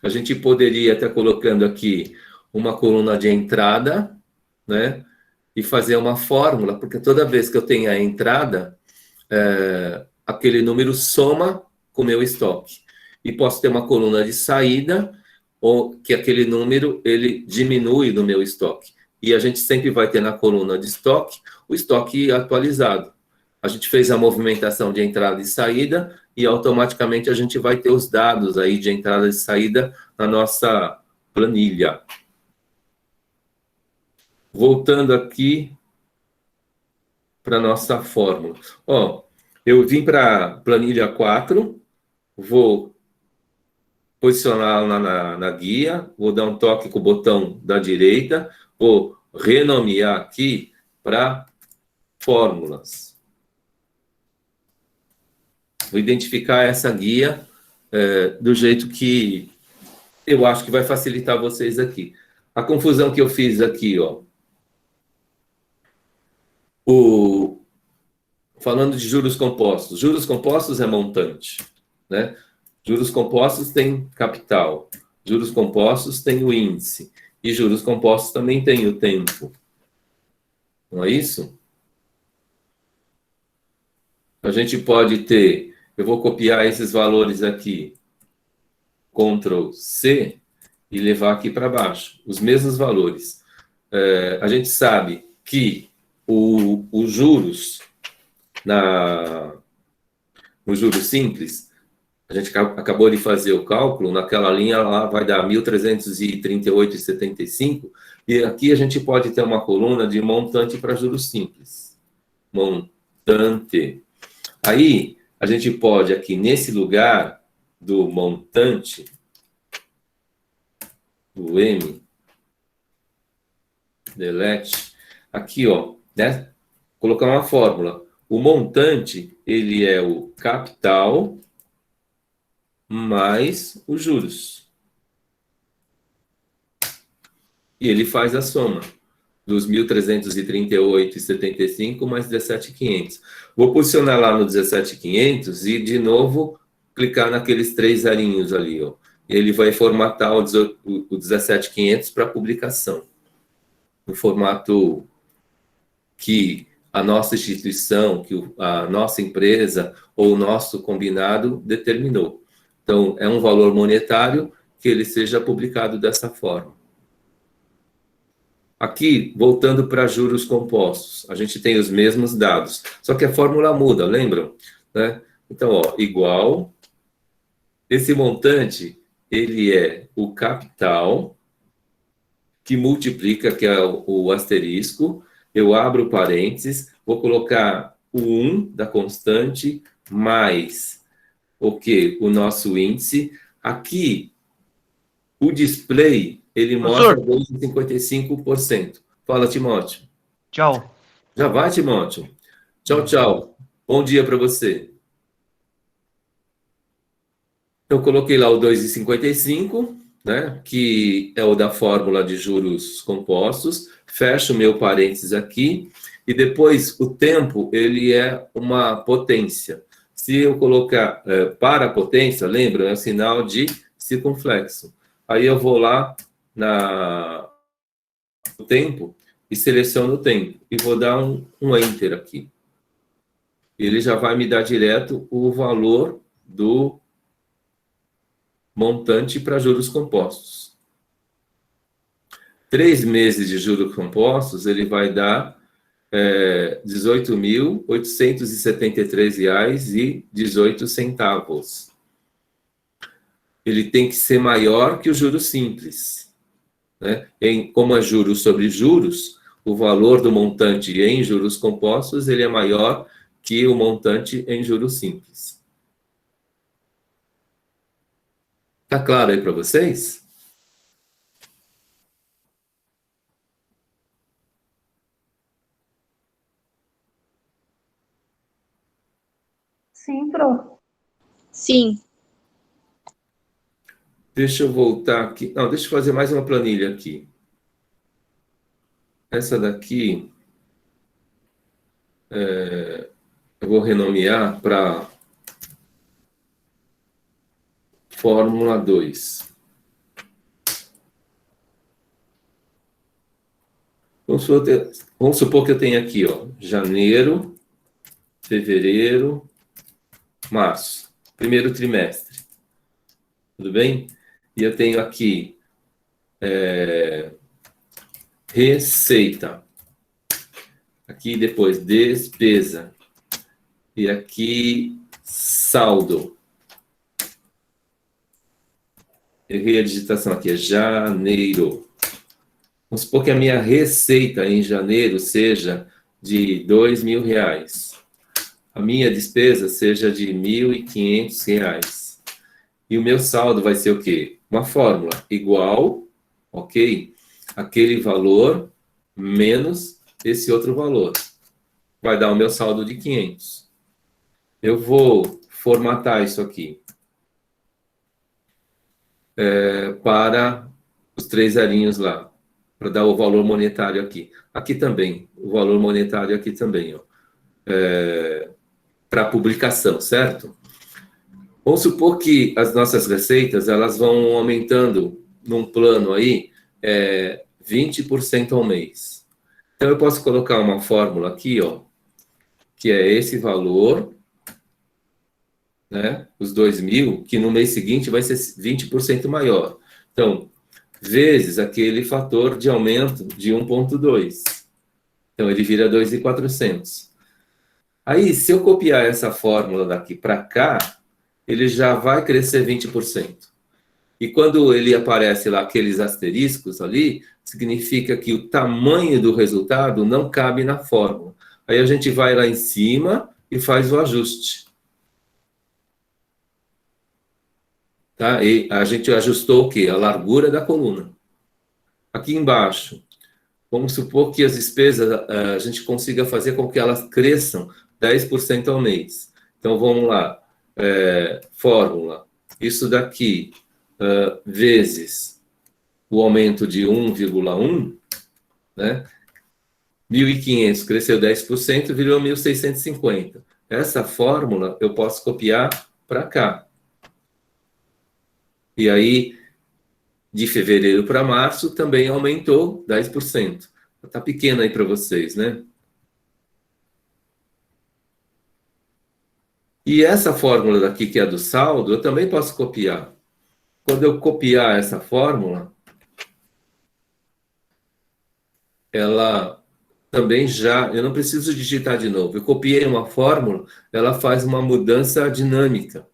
A gente poderia estar colocando aqui uma coluna de entrada, né? E fazer uma fórmula, porque toda vez que eu tenho a entrada, aquele número soma com o meu estoque. E posso ter uma coluna de saída, ou que aquele número ele diminui no meu estoque. E a gente sempre vai ter na coluna de estoque o estoque atualizado. A gente fez a movimentação de entrada e saída e automaticamente a gente vai ter os dados aí de entrada e saída na nossa planilha. Voltando aqui para a nossa fórmula. Eu vim para a planilha 4, vou posicionar na guia, vou dar um toque com o botão da direita, vou renomear aqui para fórmulas. Vou identificar essa guia do jeito que eu acho que vai facilitar vocês aqui. A confusão que eu fiz aqui, falando de juros compostos. Juros compostos é montante, né? Juros compostos tem capital. Juros compostos tem o índice. E juros compostos também tem o tempo. Não é isso? A gente pode ter... Eu vou copiar esses valores aqui. Ctrl C e levar aqui para baixo. Os mesmos valores. A gente sabe que os juros no juros simples, a gente acabou de fazer o cálculo, naquela linha lá vai dar 1.338,75, e aqui a gente pode ter uma coluna de montante para juros simples. Montante. Aí, a gente pode aqui, nesse lugar do montante, do M, delete, aqui, ó, né? Colocar uma fórmula. O montante, ele é o capital mais os juros. E ele faz a soma dos 1.338,75 mais 17.500. Vou posicionar lá no 17.500 e, de novo, clicar naqueles 3 zerinhos ali, ó. Ele vai formatar o 17.500 para publicação. No formato que a nossa instituição, que a nossa empresa ou o nosso combinado determinou. Então, é um valor monetário que ele seja publicado dessa forma. Aqui, voltando para juros compostos, a gente tem os mesmos dados, só que a fórmula muda, lembram? Né? Então, ó, igual, esse montante, ele é o capital, que multiplica, que é o asterisco, eu abro parênteses, vou colocar o 1 da constante, mais o quê? O nosso índice. Aqui, o display, ele mostra 2,55%. Fala, Timóteo. Tchau. Já vai, Timóteo? Tchau, tchau. Bom dia para você. Eu coloquei lá o 2,55, né, que é o da fórmula de juros compostos. Fecho o meu parênteses aqui. E depois, o tempo, ele é uma potência. Se eu colocar para a potência, lembra? É um sinal de circunflexo. Aí eu vou lá no tempo e seleciono o tempo. E vou dar um Enter aqui. Ele já vai me dar direto o valor do montante para juros compostos. 3 meses de juros compostos, ele vai dar R$ 18.873,18. Ele tem que ser maior que o juros simples. Né? Como é juros sobre juros, o valor do montante em juros compostos ele é maior que o montante em juros simples. Tá claro aí para vocês? Sim, Pro. Sim. Deixa eu voltar aqui. Não, deixa eu fazer mais uma planilha aqui. Essa daqui, eu vou renomear para Fórmula 2. Vamos supor que eu tenho aqui, ó, janeiro, fevereiro, março, primeiro trimestre. Tudo bem? E eu tenho aqui receita. Aqui depois despesa. E aqui saldo. Errei a digitação aqui, é janeiro. Vamos supor que a minha receita em janeiro seja de R$2.000. A minha despesa seja de R$1.500. E o meu saldo vai ser o quê? Uma fórmula igual, ok? Aquele valor menos esse outro valor. Vai dar o meu saldo de 500. Eu vou formatar isso aqui para os 3 zerinhos lá, para dar o valor monetário aqui. Aqui também, o valor monetário aqui também, ó. Para publicação, certo? Vamos supor que as nossas receitas, elas vão aumentando num plano aí, 20% ao mês. Então, eu posso colocar uma fórmula aqui, ó, que é esse valor, né, os 2.000, que no mês seguinte vai ser 20% maior. Então, vezes aquele fator de aumento de 1,2. Então, ele vira 2.400. Aí, se eu copiar essa fórmula daqui para cá, ele já vai crescer 20%. E quando ele aparece lá aqueles asteriscos ali, significa que o tamanho do resultado não cabe na fórmula. Aí a gente vai lá em cima e faz o ajuste. Tá? E a gente ajustou o quê? A largura da coluna. Aqui embaixo, vamos supor que as despesas a gente consiga fazer com que elas cresçam 10% ao mês. Então, vamos lá. Fórmula. Isso daqui, vezes o aumento de 1,1, né? 1.500 cresceu 10%, virou 1.650. Essa fórmula eu posso copiar para cá. E aí, de fevereiro para março, também aumentou 10%. Está pequeno aí para vocês, né? E essa fórmula daqui, que é a do saldo, eu também posso copiar. Quando eu copiar essa fórmula, ela também já... Eu não preciso digitar de novo. Eu copiei uma fórmula, ela faz uma mudança dinâmica.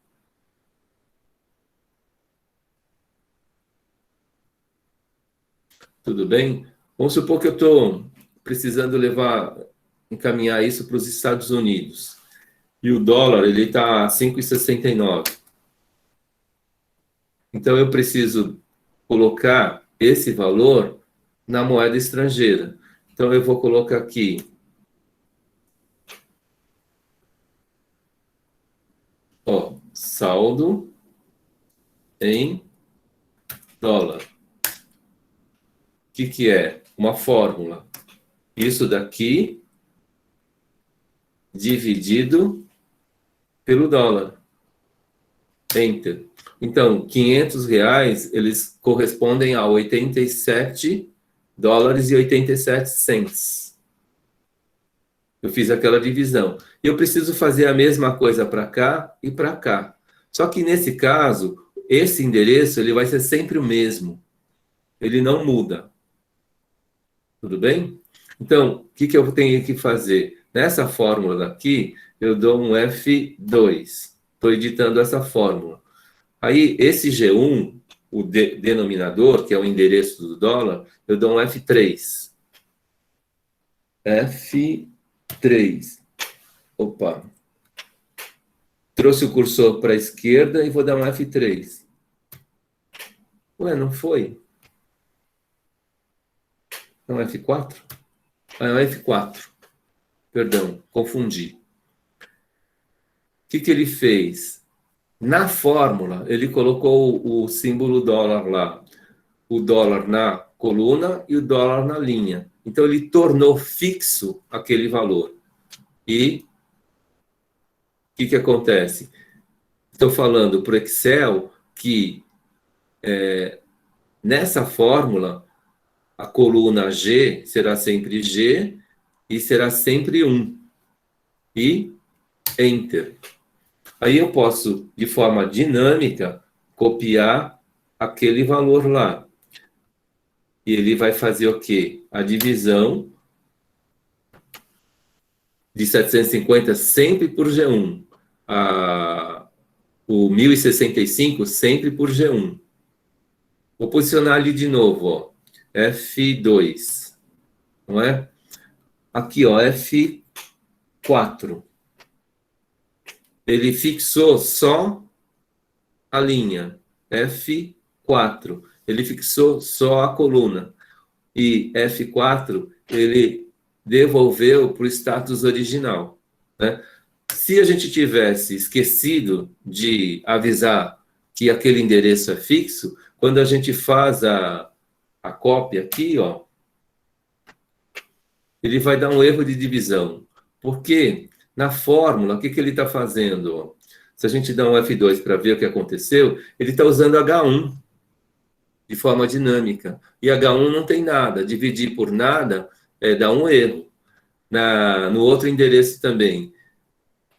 Tudo bem? Vamos supor que eu estou precisando encaminhar isso para os Estados Unidos. E o dólar, ele está a 5,69. Então, eu preciso colocar esse valor na moeda estrangeira. Então, eu vou colocar aqui, ó, saldo em dólar. O que é? Uma fórmula. Isso daqui dividido pelo dólar. Enter. Então, R$ 500, eles correspondem a 87 dólares e 87 cents. Eu fiz aquela divisão. E eu preciso fazer a mesma coisa para cá e para cá. Só que nesse caso, esse endereço ele vai ser sempre o mesmo. Ele não muda. Tudo bem? Então, o que eu tenho que fazer? Nessa fórmula daqui, eu dou um F2. Estou editando essa fórmula. Aí, esse G1, o denominador, que é o endereço do dólar, eu dou um F3. F3. Opa. Trouxe o cursor para a esquerda e vou dar um F3. Ué, não foi? É um F4? Ah, é um F4. Perdão, confundi. O que ele fez? Na fórmula, ele colocou o símbolo dólar lá. O dólar na coluna e o dólar na linha. Então, ele tornou fixo aquele valor. E o que acontece? Estou falando para o Excel que nessa fórmula, a coluna G será sempre G e será sempre 1. E Enter. Aí eu posso, de forma dinâmica, copiar aquele valor lá. E ele vai fazer o quê? A divisão de 750 sempre por G1. O 1065 sempre por G1. Vou posicionar ali de novo, ó. F2. Não é? Aqui, ó, F4. Ele fixou só a linha. F4. Ele fixou só a coluna. E F4, ele devolveu para o status original. Né? Se a gente tivesse esquecido de avisar que aquele endereço é fixo, quando a gente faz a cópia aqui, ó, ele vai dar um erro de divisão. Porque na fórmula, o que ele está fazendo? Se a gente dá um F2 para ver o que aconteceu, ele está usando H1 de forma dinâmica. E H1 não tem nada. Dividir por nada dá um erro. No outro endereço também.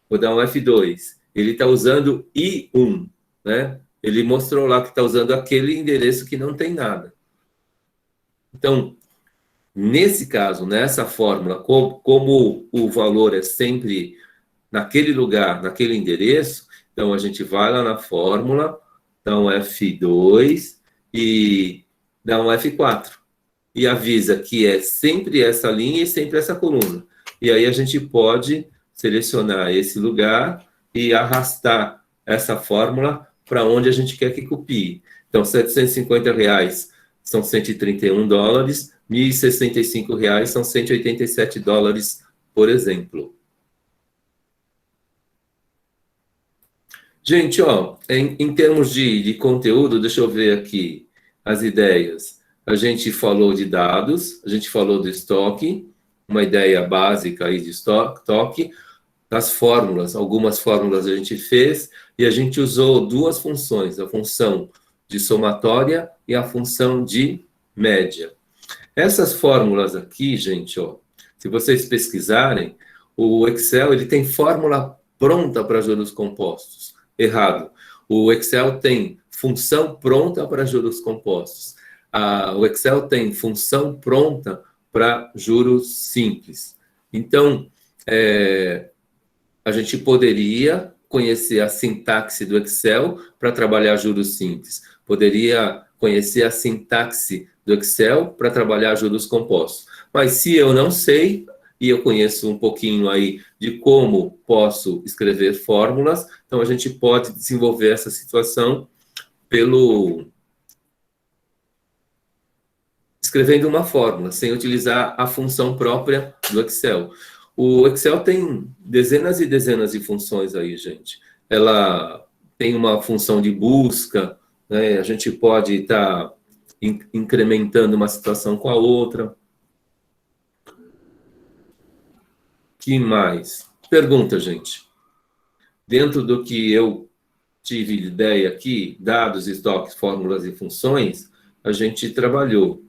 Vou dar um F2. Ele está usando I1. Né? Ele mostrou lá que está usando aquele endereço que não tem nada. Então, nesse caso, nessa fórmula, como o valor é sempre naquele lugar, naquele endereço, então a gente vai lá na fórmula, dá um F2 e dá um F4. E avisa que é sempre essa linha e sempre essa coluna. E aí a gente pode selecionar esse lugar e arrastar essa fórmula para onde a gente quer que copie. Então, R$ 750 são US$ 131, R$ 1.065 são US$ 187, por exemplo. Gente, ó, em termos de conteúdo, deixa eu ver aqui as ideias. A gente falou de dados, a gente falou do estoque, uma ideia básica aí de estoque, das fórmulas, algumas fórmulas a gente fez, e a gente usou duas funções, a função de somatória e a função de média. Essas fórmulas aqui, gente, ó, se vocês pesquisarem, o Excel ele tem fórmula pronta para juros compostos. Errado. O Excel tem função pronta para juros compostos. O Excel tem função pronta para juros simples. Então, a gente poderia conhecer a sintaxe do Excel para trabalhar juros simples. Poderia conhecer a sintaxe do Excel para trabalhar juros compostos. Mas se eu não sei, e eu conheço um pouquinho aí de como posso escrever fórmulas, então a gente pode desenvolver essa situação escrevendo uma fórmula, sem utilizar a função própria do Excel. O Excel tem dezenas e dezenas de funções aí, gente. Ela tem uma função de busca, né? A gente pode estar incrementando uma situação com a outra. Que mais? Pergunta, gente. Dentro do que eu tive ideia aqui, dados, estoques, fórmulas e funções, a gente trabalhou.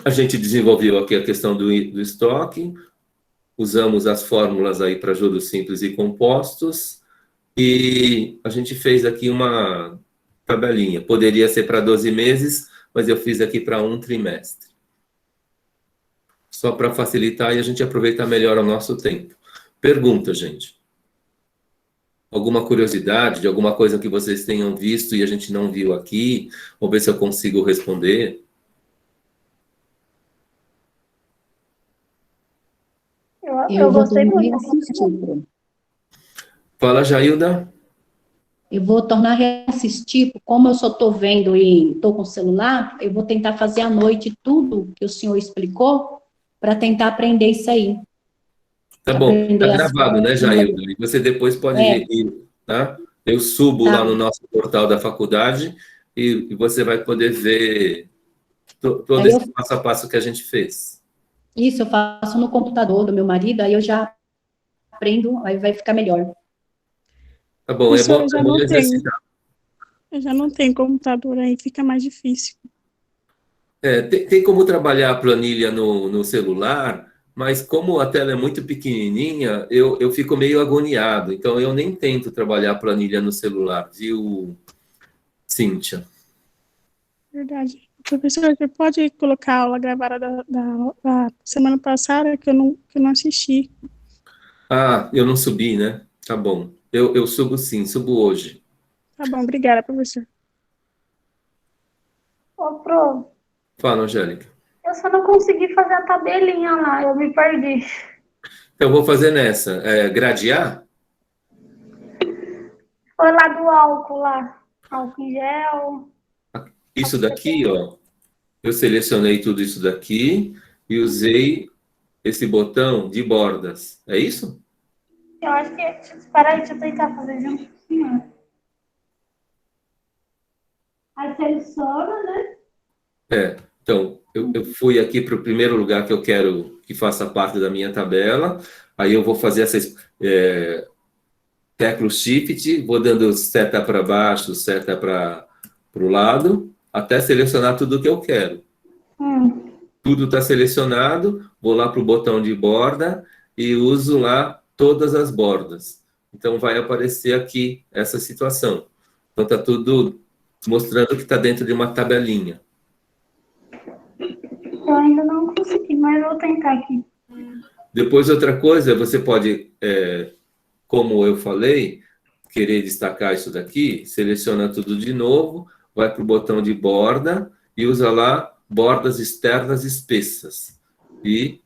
A gente desenvolveu aqui a questão do estoque, usamos as fórmulas aí para juros simples e compostos, e a gente fez aqui uma tabelinha. Poderia ser para 12 meses, mas eu fiz aqui para um trimestre. Só para facilitar e a gente aproveitar melhor o nosso tempo. Pergunta, gente. Alguma curiosidade de alguma coisa que vocês tenham visto e a gente não viu aqui? Vou ver se eu consigo responder. Eu vou gostei tornar muito. reassistir. Fala, Jailda. Eu vou tornar reassistir, como eu só estou vendo e estou com o celular, eu vou tentar fazer à noite tudo que o senhor explicou, para tentar aprender isso aí. Tá bom, tá Aprender as gravado, né, fórmulas. Jailda? E você depois pode rever, tá? Eu subo Tá. lá no nosso portal da faculdade e você vai poder ver todo Aí esse passo a passo que a gente fez. Isso, eu faço no computador do meu marido, aí eu já aprendo, aí vai ficar melhor. Tá bom, é bom, é bom exercitar. Eu já não tenho computador, aí fica mais difícil. Tem como trabalhar a planilha no celular, mas como a tela é muito pequenininha, eu fico meio agoniado. Então, eu nem tento trabalhar a planilha no celular, viu, Cíntia? Verdade. Professor, você pode colocar a aula gravada da semana passada, que eu não assisti. Ah, eu não subi, né? Tá bom. Eu subo sim, subo hoje. Tá bom, obrigada, professor. Ô, Pro, Fala, Angélica. eu só não consegui fazer a tabelinha lá, eu me perdi. Eu vou fazer nessa. Gradear? Foi lá do álcool lá. Álcool em gel. Isso daqui, ó. Eu selecionei tudo isso daqui e usei esse botão de bordas. É isso? Eu acho que. Espera aí, deixa eu tentar fazer junto. Aí seleciona, né? Então, eu fui aqui para o primeiro lugar que eu quero que faça parte da minha tabela. Aí eu vou fazer essas tecla Shift, vou dando seta para baixo, seta para o lado, até selecionar tudo que eu quero. Tudo está selecionado, vou lá para o botão de borda e uso lá todas as bordas. Então, vai aparecer aqui essa situação. Então, está tudo mostrando que está dentro de uma tabelinha. Eu ainda não consegui, mas vou tentar aqui. Depois, outra coisa, você pode, como eu falei, querer destacar isso daqui, seleciona tudo de novo, vai para o botão de borda e usa lá bordas externas espessas. E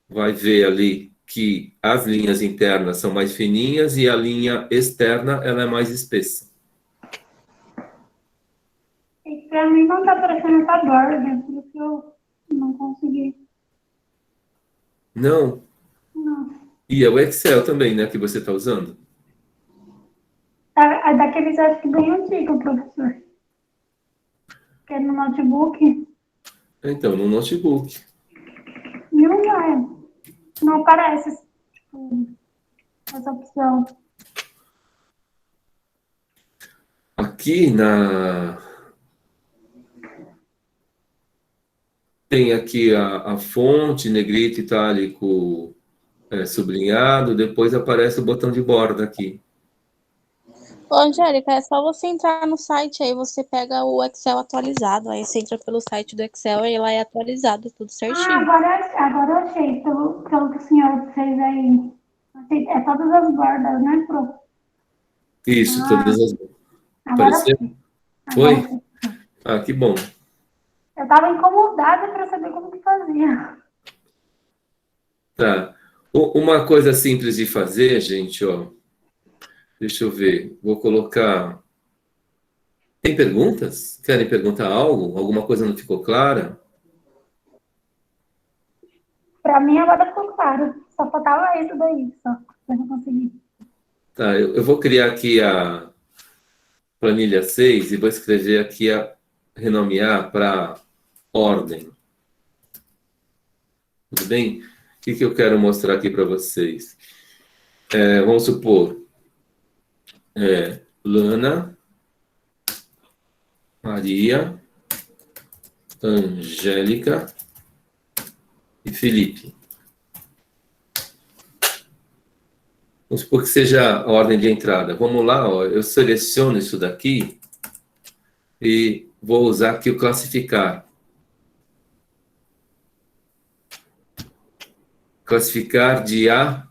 vai ver ali que as linhas internas são mais fininhas e a linha externa ela é mais espessa. E pra mim não tá aparecendo essa borda, por isso que eu não consegui. Não. Não. E é o Excel também, né, que você está usando? É daqueles, acho que bem antigo, professor. Que é no notebook. Então, no notebook. E não vai. Não aparece, tipo, essa opção. Aqui tem aqui a fonte, negrito, itálico, sublinhado, depois aparece o botão de borda aqui. Ô, Angélica, é só você entrar no site, aí você pega o Excel atualizado, aí você entra pelo site do Excel e lá é atualizado, tudo Ah, certinho. agora eu achei, pelo que o senhor fez aí. Achei, é todas as bordas, né, prof? Isso, Ah, todas as... agora Apareceu? sim. Foi? Agora sim. Ah, que bom. Eu tava incomodada para saber como que fazia. Tá. Uma coisa simples de fazer, gente, ó. Deixa eu ver. Vou colocar... Tem perguntas? Querem perguntar algo? Alguma coisa não ficou clara? Para mim agora ficou claro. Só faltava isso daí, só. Eu não consegui. Tá, eu vou criar aqui a planilha 6 e vou escrever aqui renomear para ordem. Tudo bem? O que eu quero mostrar aqui para vocês? Vamos supor, Lana, Maria, Angélica e Felipe. Vamos supor que seja a ordem de entrada. Vamos lá, ó, eu seleciono isso daqui e vou usar aqui o classificar. Classificar de A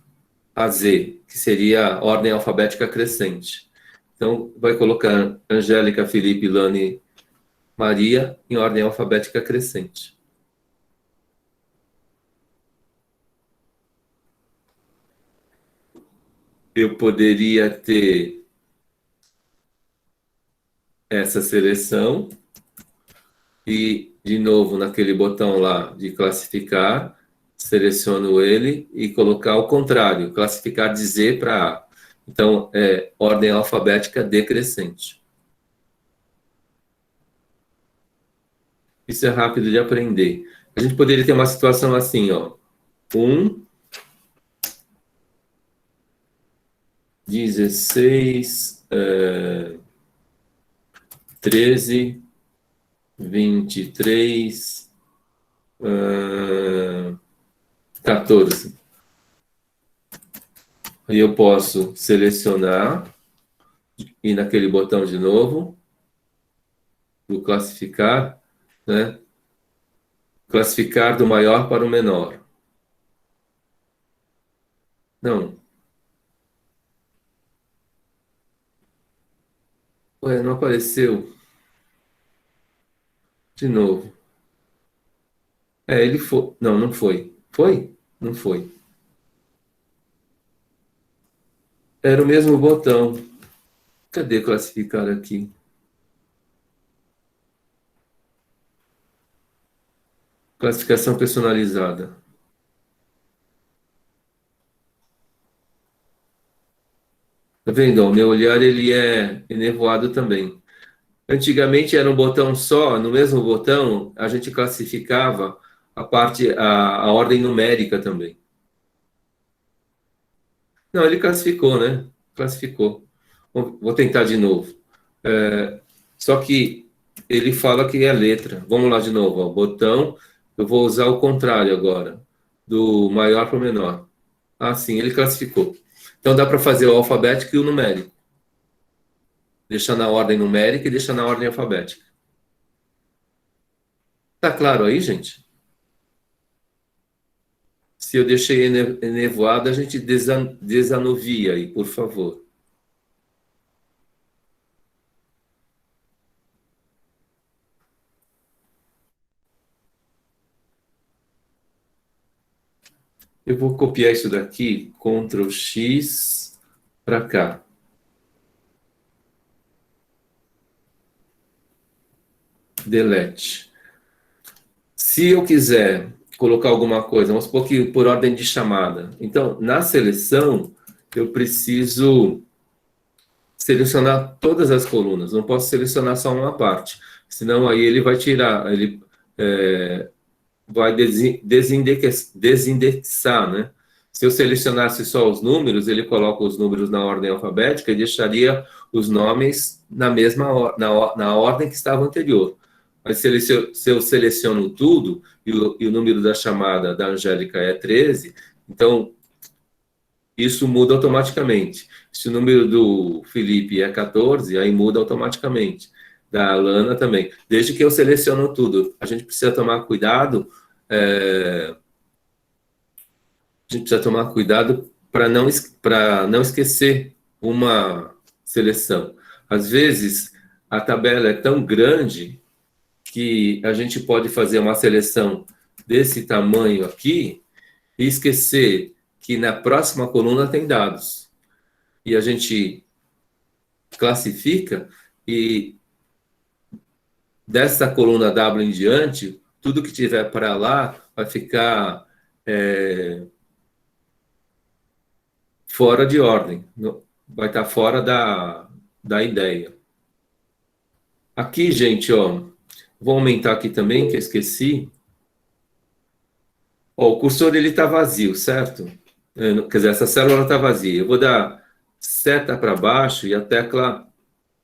a Z, que seria a ordem alfabética crescente. Então, vai colocar Angélica, Felipe, Lani, Maria em ordem alfabética crescente. Eu poderia ter essa seleção e, de novo, naquele botão lá de classificar, seleciono ele e colocar o contrário, classificar de Z para A. Então, é ordem alfabética decrescente. Isso é rápido de aprender. A gente poderia ter uma situação assim, ó. 1, 16, 13, 23, 14. Aí eu posso selecionar e naquele botão de novo, do classificar, né? Classificar do maior para o menor. Não. Ué, não apareceu. De novo. Ele foi. Não, não foi. Foi? Não foi. Era o mesmo botão. Cadê classificar aqui? Classificação personalizada. Tá vendo? O meu olhar ele é enevoado também. Antigamente era um botão só, no mesmo botão a gente classificava a ordem numérica também. Não, ele classificou, né? Classificou. Vou tentar de novo. Só que ele fala que é letra. Vamos lá de novo. Ó. Botão, eu vou usar o contrário agora, do maior para o menor. Ah, sim, ele classificou. Então dá para fazer o alfabético e o numérico. Deixa na ordem numérica e deixa na ordem alfabética. Tá claro aí, gente? Se eu deixei enevoado, a gente desanuvia aí, por favor. Eu vou copiar isso daqui, Ctrl X para cá. Delete. Se eu quiser colocar alguma coisa, vamos supor que por ordem de chamada. Então, na seleção, eu preciso selecionar todas as colunas, não posso selecionar só uma parte, senão aí ele vai tirar, ele vai desindexar, né? Se eu selecionasse só os números, ele coloca os números na ordem alfabética e deixaria os nomes na mesma na ordem que estava anterior. Mas se eu seleciono tudo e o número da chamada da Angélica é 13, então isso muda automaticamente. Se o número do Felipe é 14, aí muda automaticamente. Da Alana também. Desde que eu seleciono tudo. A gente precisa tomar cuidado. A gente precisa tomar cuidado para não esquecer uma seleção. Às vezes, a tabela é tão grande que a gente pode fazer uma seleção desse tamanho aqui e esquecer que na próxima coluna tem dados. E a gente classifica e dessa coluna W em diante, tudo que tiver para lá vai ficar fora de ordem, vai estar fora da ideia. Aqui, gente, ó, vou aumentar aqui também, que eu esqueci. Ó, o cursor ele está vazio, certo? Quer dizer, essa célula está vazia. Eu vou dar seta para baixo e a tecla...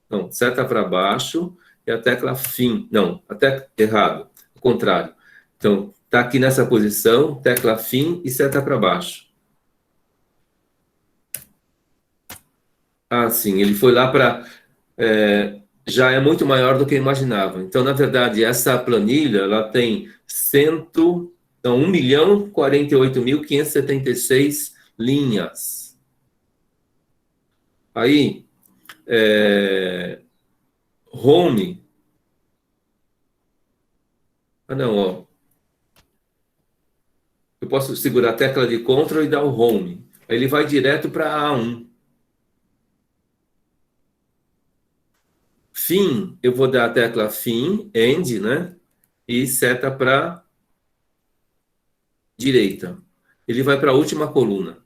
Não, seta para baixo e a tecla fim. Não, até errado, ao contrário. Então, está aqui nessa posição, tecla fim e seta para baixo. Ah, sim, ele foi lá para... já é muito maior do que eu imaginava. Então, na verdade, essa planilha, ela tem 1.048.576 linhas. Aí, home. Ah, não, ó. Eu posso segurar a tecla de Ctrl e dar o home. Aí ele vai direto para A1. Fim, eu vou dar a tecla fim, end, né? E seta para direita. Ele vai para a última coluna.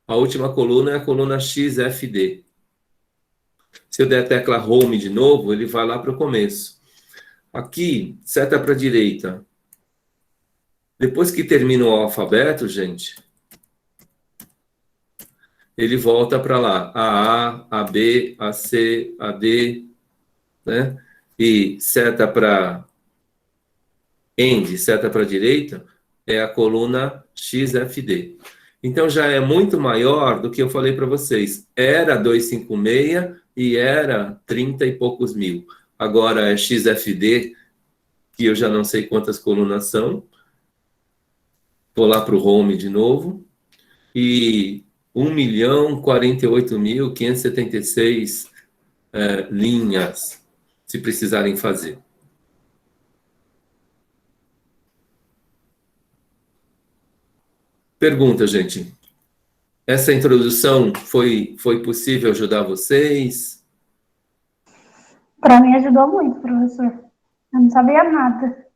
A última coluna é a coluna XFD. Se eu der a tecla home de novo, ele vai lá para o começo. Aqui, seta para direita. Depois que termina o alfabeto, gente, ele volta para lá. A, A, B, A, C, A, D, né? E seta para end, seta para direita, é a coluna XFD. Então, já é muito maior do que eu falei para vocês. Era 256 e era 30 e poucos mil. Agora é XFD, que eu já não sei quantas colunas são. Vou lá para o home de novo. E 1.048.576 linhas, se precisarem fazer. Pergunta, gente. Essa introdução foi possível ajudar vocês? Para mim ajudou muito, professor. Eu não sabia nada.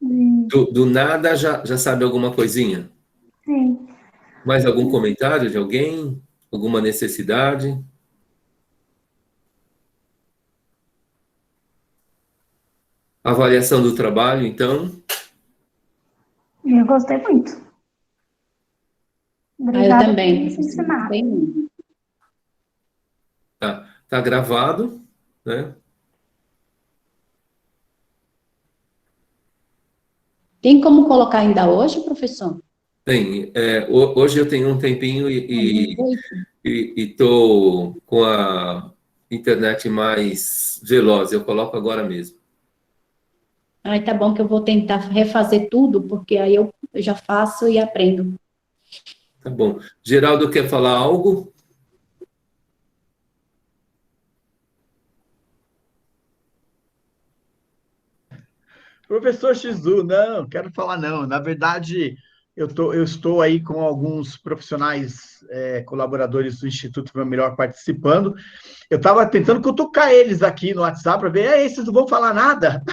Do nada já sabe alguma coisinha? Sim. Mais algum comentário de alguém? Alguma necessidade? Avaliação do trabalho, então? Eu gostei muito. Eu Obrigada também. por me ensinar. Gostei muito. Tá gravado, né? Tem como colocar ainda hoje, professor? Tem. Hoje eu tenho um tempinho e estou com a internet mais veloz. Eu coloco agora mesmo. Ai, tá bom que eu vou tentar refazer tudo, porque aí eu já faço e aprendo. Tá bom. Geraldo quer falar algo? Professor Shizu, não, quero falar não. Na verdade, eu estou aí com alguns profissionais, colaboradores do Instituto Meu Melhor participando. Eu estava tentando cutucar eles aqui no WhatsApp para ver, vocês não vão falar nada?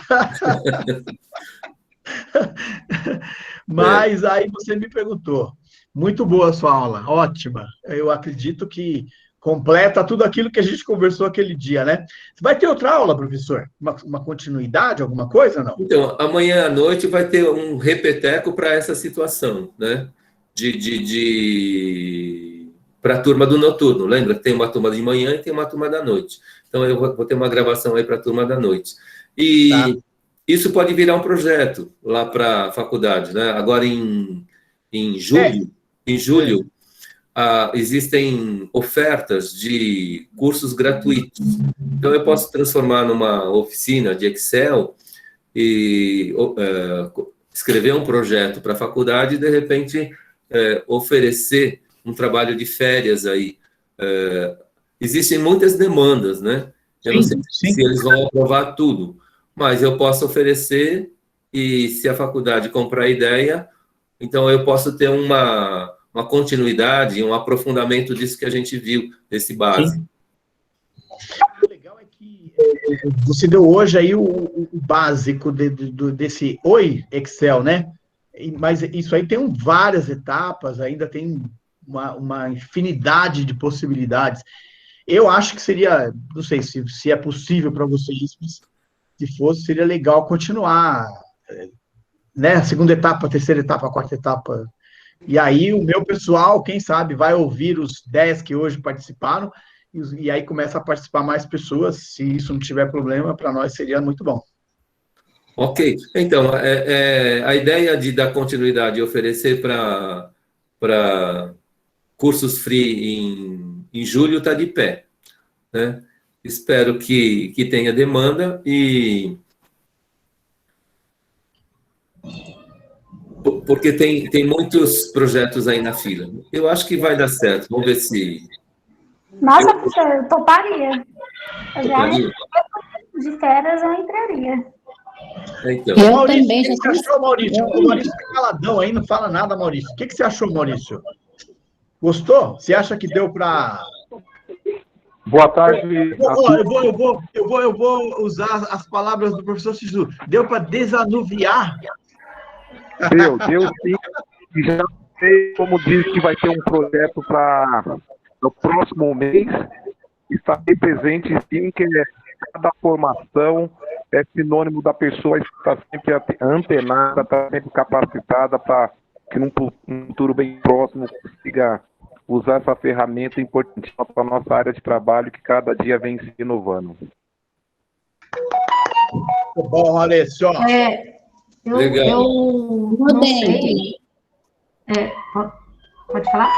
Mas aí você me perguntou. Muito boa a sua aula, ótima. Eu acredito que completa tudo aquilo que a gente conversou aquele dia, né? Vai ter outra aula, professor? Uma continuidade, alguma coisa, não? Então, amanhã à noite vai ter um repeteco para essa situação, né? Para a turma do noturno. Lembra que tem uma turma de manhã e tem uma turma da noite. Então, eu vou ter uma gravação aí para a turma da noite. E isso pode virar um projeto lá para a faculdade, né? Agora, em julho, existem ofertas de cursos gratuitos. Então, eu posso transformar numa oficina de Excel e escrever um projeto para a faculdade e, de repente, oferecer um trabalho de férias aí. Existem muitas demandas, né? Eu não sei se eles vão aprovar tudo, mas eu posso oferecer e, se a faculdade comprar a ideia, então eu posso ter uma continuidade, um aprofundamento disso que a gente viu, desse básico. O legal é que você deu hoje aí o básico desse Excel, né? Mas isso aí tem várias etapas, ainda tem uma infinidade de possibilidades. Eu acho que seria, não sei se é possível para vocês, mas se fosse, seria legal continuar, né? A segunda etapa, a terceira etapa, a quarta etapa. E aí o meu pessoal, quem sabe, vai ouvir os 10 que hoje participaram, e aí começa a participar mais pessoas. Se isso não tiver problema, para nós seria muito bom. Ok. Então, a ideia de dar continuidade e oferecer para cursos free em julho está de pé, né? Espero que tenha demanda e... Porque tem muitos projetos aí na fila. Eu acho que vai dar certo. Vamos ver se... Nossa, professor, eu toparia. Toparia? De férias eu entraria. Então. Eu Maurício, também o que você achou, Maurício? O Maurício está caladão aí, não fala nada, Maurício. O que você achou, Maurício? Gostou? Você acha que deu para... Boa tarde. Eu vou usar as palavras do professor Shizu. Deu para desanuviar? Deu sim. E já sei, como disse, que vai ter um projeto para no próximo mês. Estarei presente, sim, que cada formação é sinônimo da pessoa estar sempre antenada, estar sempre capacitada para que num futuro bem próximo consiga usar essa ferramenta importantíssima para a nossa área de trabalho, que cada dia vem se renovando. Bom, Maurício. Legal. Eu não sei. Pode falar?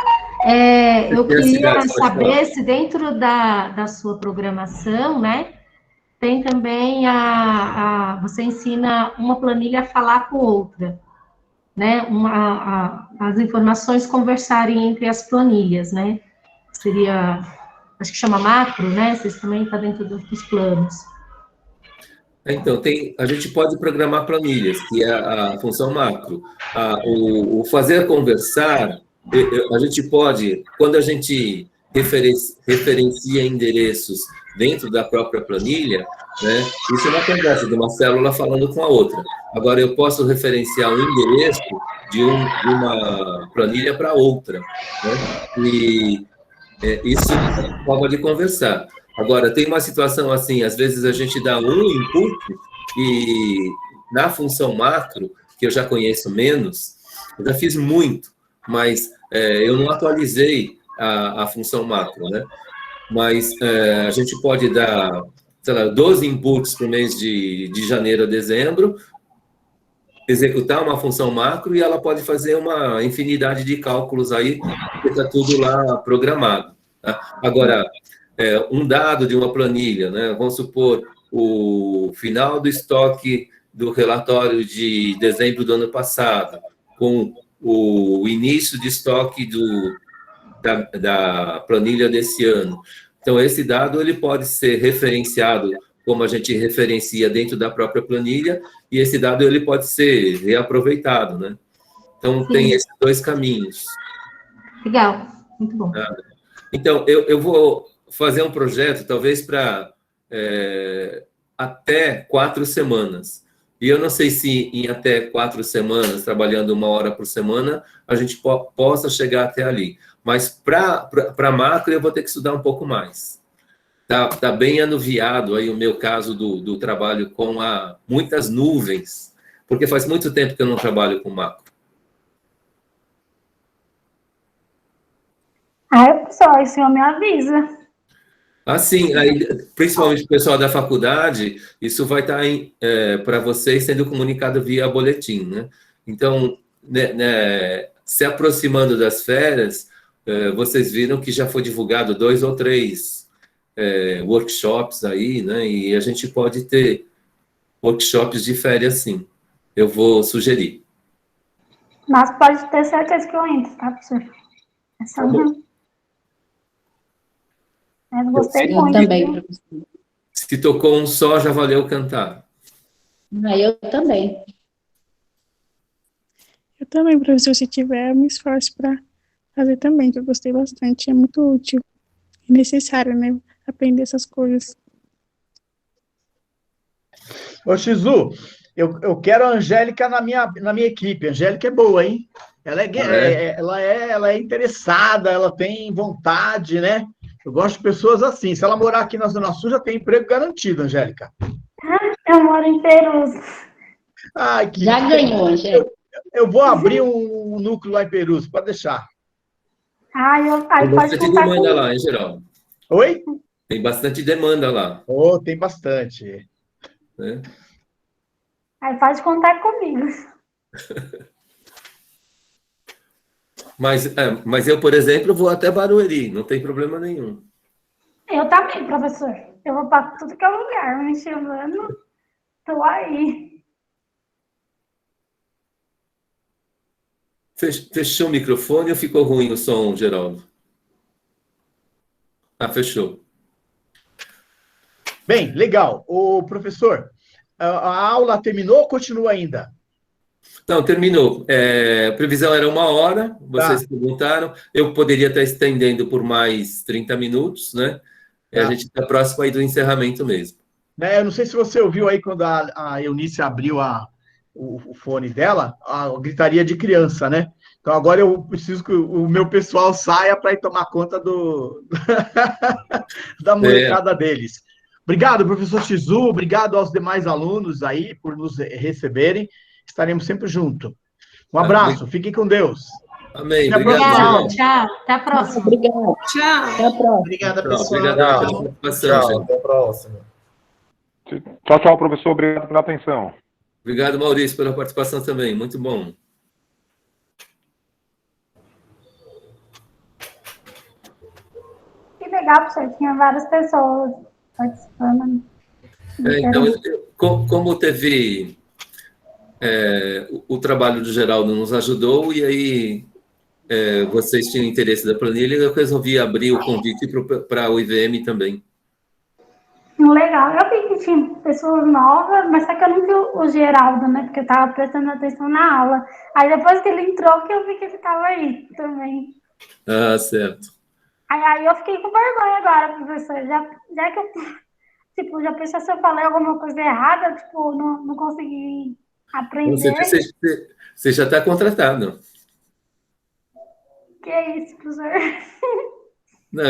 Eu queria saber se dentro da sua programação, né, tem também você ensina uma planilha a falar com outra, né? As informações conversarem entre as planilhas, né? Seria, acho que chama macro, né? Vocês também estão dentro dos planos. Então, a gente pode programar planilhas, que é a função macro. O fazer conversar, a gente pode, quando a gente referencia endereços dentro da própria planilha, né, isso é uma conversa de uma célula falando com a outra. Agora, eu posso referenciar um endereço de uma planilha para outra, né, e isso é uma forma de conversar. Agora, tem uma situação assim, às vezes a gente dá um input e na função macro, que eu já conheço menos, eu já fiz muito, mas eu não atualizei a função macro, né? Mas a gente pode dar, sei lá, 12 inputs para o mês de janeiro a dezembro, executar uma função macro e ela pode fazer uma infinidade de cálculos aí, porque está tudo lá programado. Tá? Agora, um dado de uma planilha, né? Vamos supor, o final do estoque do relatório de dezembro do ano passado, com o início de estoque da planilha desse ano. Então, esse dado ele pode ser referenciado como a gente referencia dentro da própria planilha, e esse dado ele pode ser reaproveitado, né? Então, Sim. tem esses dois caminhos. Legal, muito bom. Então, eu vou fazer um projeto, talvez para até 4 semanas. E eu não sei se em até 4 semanas, trabalhando 1 hora por semana, a gente possa chegar até ali. Mas para macro, eu vou ter que estudar um pouco mais. Tá bem anuviado aí o meu caso do trabalho com muitas nuvens, porque faz muito tempo que eu não trabalho com macro. Pessoal, o senhor me avisa. Assim, aí, principalmente o pessoal da faculdade, isso vai estar para vocês sendo comunicado via boletim, né? Então, se aproximando das férias, vocês viram que já foi divulgado 2 ou 3 workshops aí, né? E a gente pode ter workshops de férias, sim. Eu vou sugerir. Mas pode ter certeza que eu entro, tá, professor? É só não. Mas gostei Eu muito. também, professor. Se tocou um só, já valeu cantar. Eu também. Eu também, professor, se tiver, eu me esforço para fazer também, que eu gostei bastante. É muito útil e necessário, né? Aprender essas coisas. Ô, Shizu, eu quero a Angélica na minha equipe. A Angélica é boa, hein? Ela é interessada, ela tem vontade, né? Eu gosto de pessoas assim. Se ela morar aqui na Zona Sul, já tem emprego garantido, Angélica. Eu moro em Perus. Ai, Já ganhou, Angélica. Eu vou abrir um núcleo lá em Perus, pode deixar. Aí Tem pode bastante contar demanda comigo. lá, hein, Geraldo? Oi? Tem bastante demanda lá. Oh, tem bastante. Né? Aí pode contar comigo. Mas eu, por exemplo, vou até Barueri, não tem problema nenhum. Eu também, professor. Eu vou para tudo que é lugar, me chamando. Tô aí. Fechou o microfone ou ficou ruim o som, Geraldo? Fechou. Bem, legal. O professor, a aula terminou ou continua ainda? Não, terminou. A previsão era 1 hora, vocês perguntaram. Eu poderia estar estendendo por mais 30 minutos, né? A gente está próximo aí do encerramento mesmo. Eu não sei se você ouviu aí quando a Eunice abriu o fone dela, a gritaria de criança, né? Então agora eu preciso que o meu pessoal saia para ir tomar conta da molecada deles. Obrigado, professor Shizu, obrigado aos demais alunos aí por nos receberem. Estaremos sempre juntos. Um abraço, fiquem com Deus. Amém. Obrigado, tchau. Até a próxima. Obrigado. Tchau. Até a próxima. Obrigada, pessoal. Obrigado pela participação, gente. Até a próxima. Tchau, tchau, professor. Obrigado pela atenção. Obrigado, Maurício, pela participação também. Muito bom. Que legal, professor. Tinha várias pessoas participando. Então, como teve o trabalho do Geraldo nos ajudou, e aí vocês tinham interesse da planilha, eu resolvi abrir o convite para o IVM também. Legal. Eu vi que tinha pessoas novas, mas só que eu não vi o Geraldo, né? Porque eu estava prestando atenção na aula. Aí depois que ele entrou, que eu vi que ele estava aí também. Certo. Aí eu fiquei com vergonha agora, professor. Já que eu, já pensei se eu falei alguma coisa errada, não consegui aprender. Você já está contratado. Que é isso, professor? Não,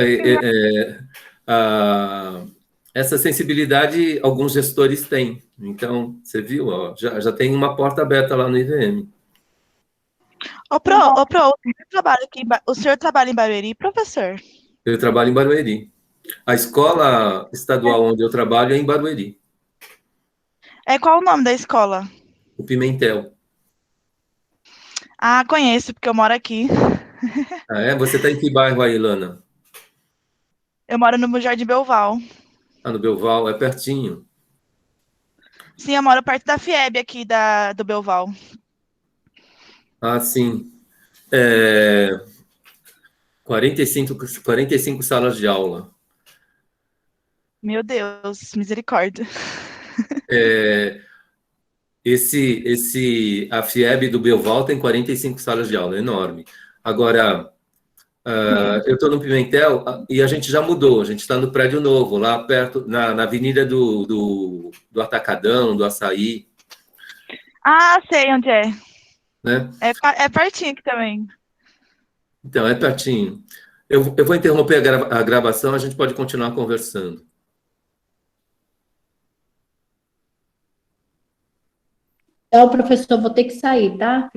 essa sensibilidade alguns gestores têm. Então, você viu, ó, já tem uma porta aberta lá no IVM. O senhor trabalha em Barueri, professor? Eu trabalho em Barueri. A escola estadual onde eu trabalho é em Barueri. Qual o nome da escola? O Pimentel. Conheço, porque eu moro aqui. Você está em que bairro aí, Lana? Eu moro no Jardim Belval. No Belval, é pertinho. Sim, eu moro perto da FIEB aqui, do Belval. Ah, sim. 45 salas de aula. Meu Deus, misericórdia. A FIEB do Belval tem 45 salas de aula, é enorme. Agora, eu estou no Pimentel e a gente já mudou, a gente está no prédio novo, lá perto, na avenida do Atacadão, do Açaí. Ah, sei onde é. Né? É pertinho aqui também. Então, é pertinho. Eu vou interromper a gravação, a gente pode continuar conversando. Então, professor, vou ter que sair, tá?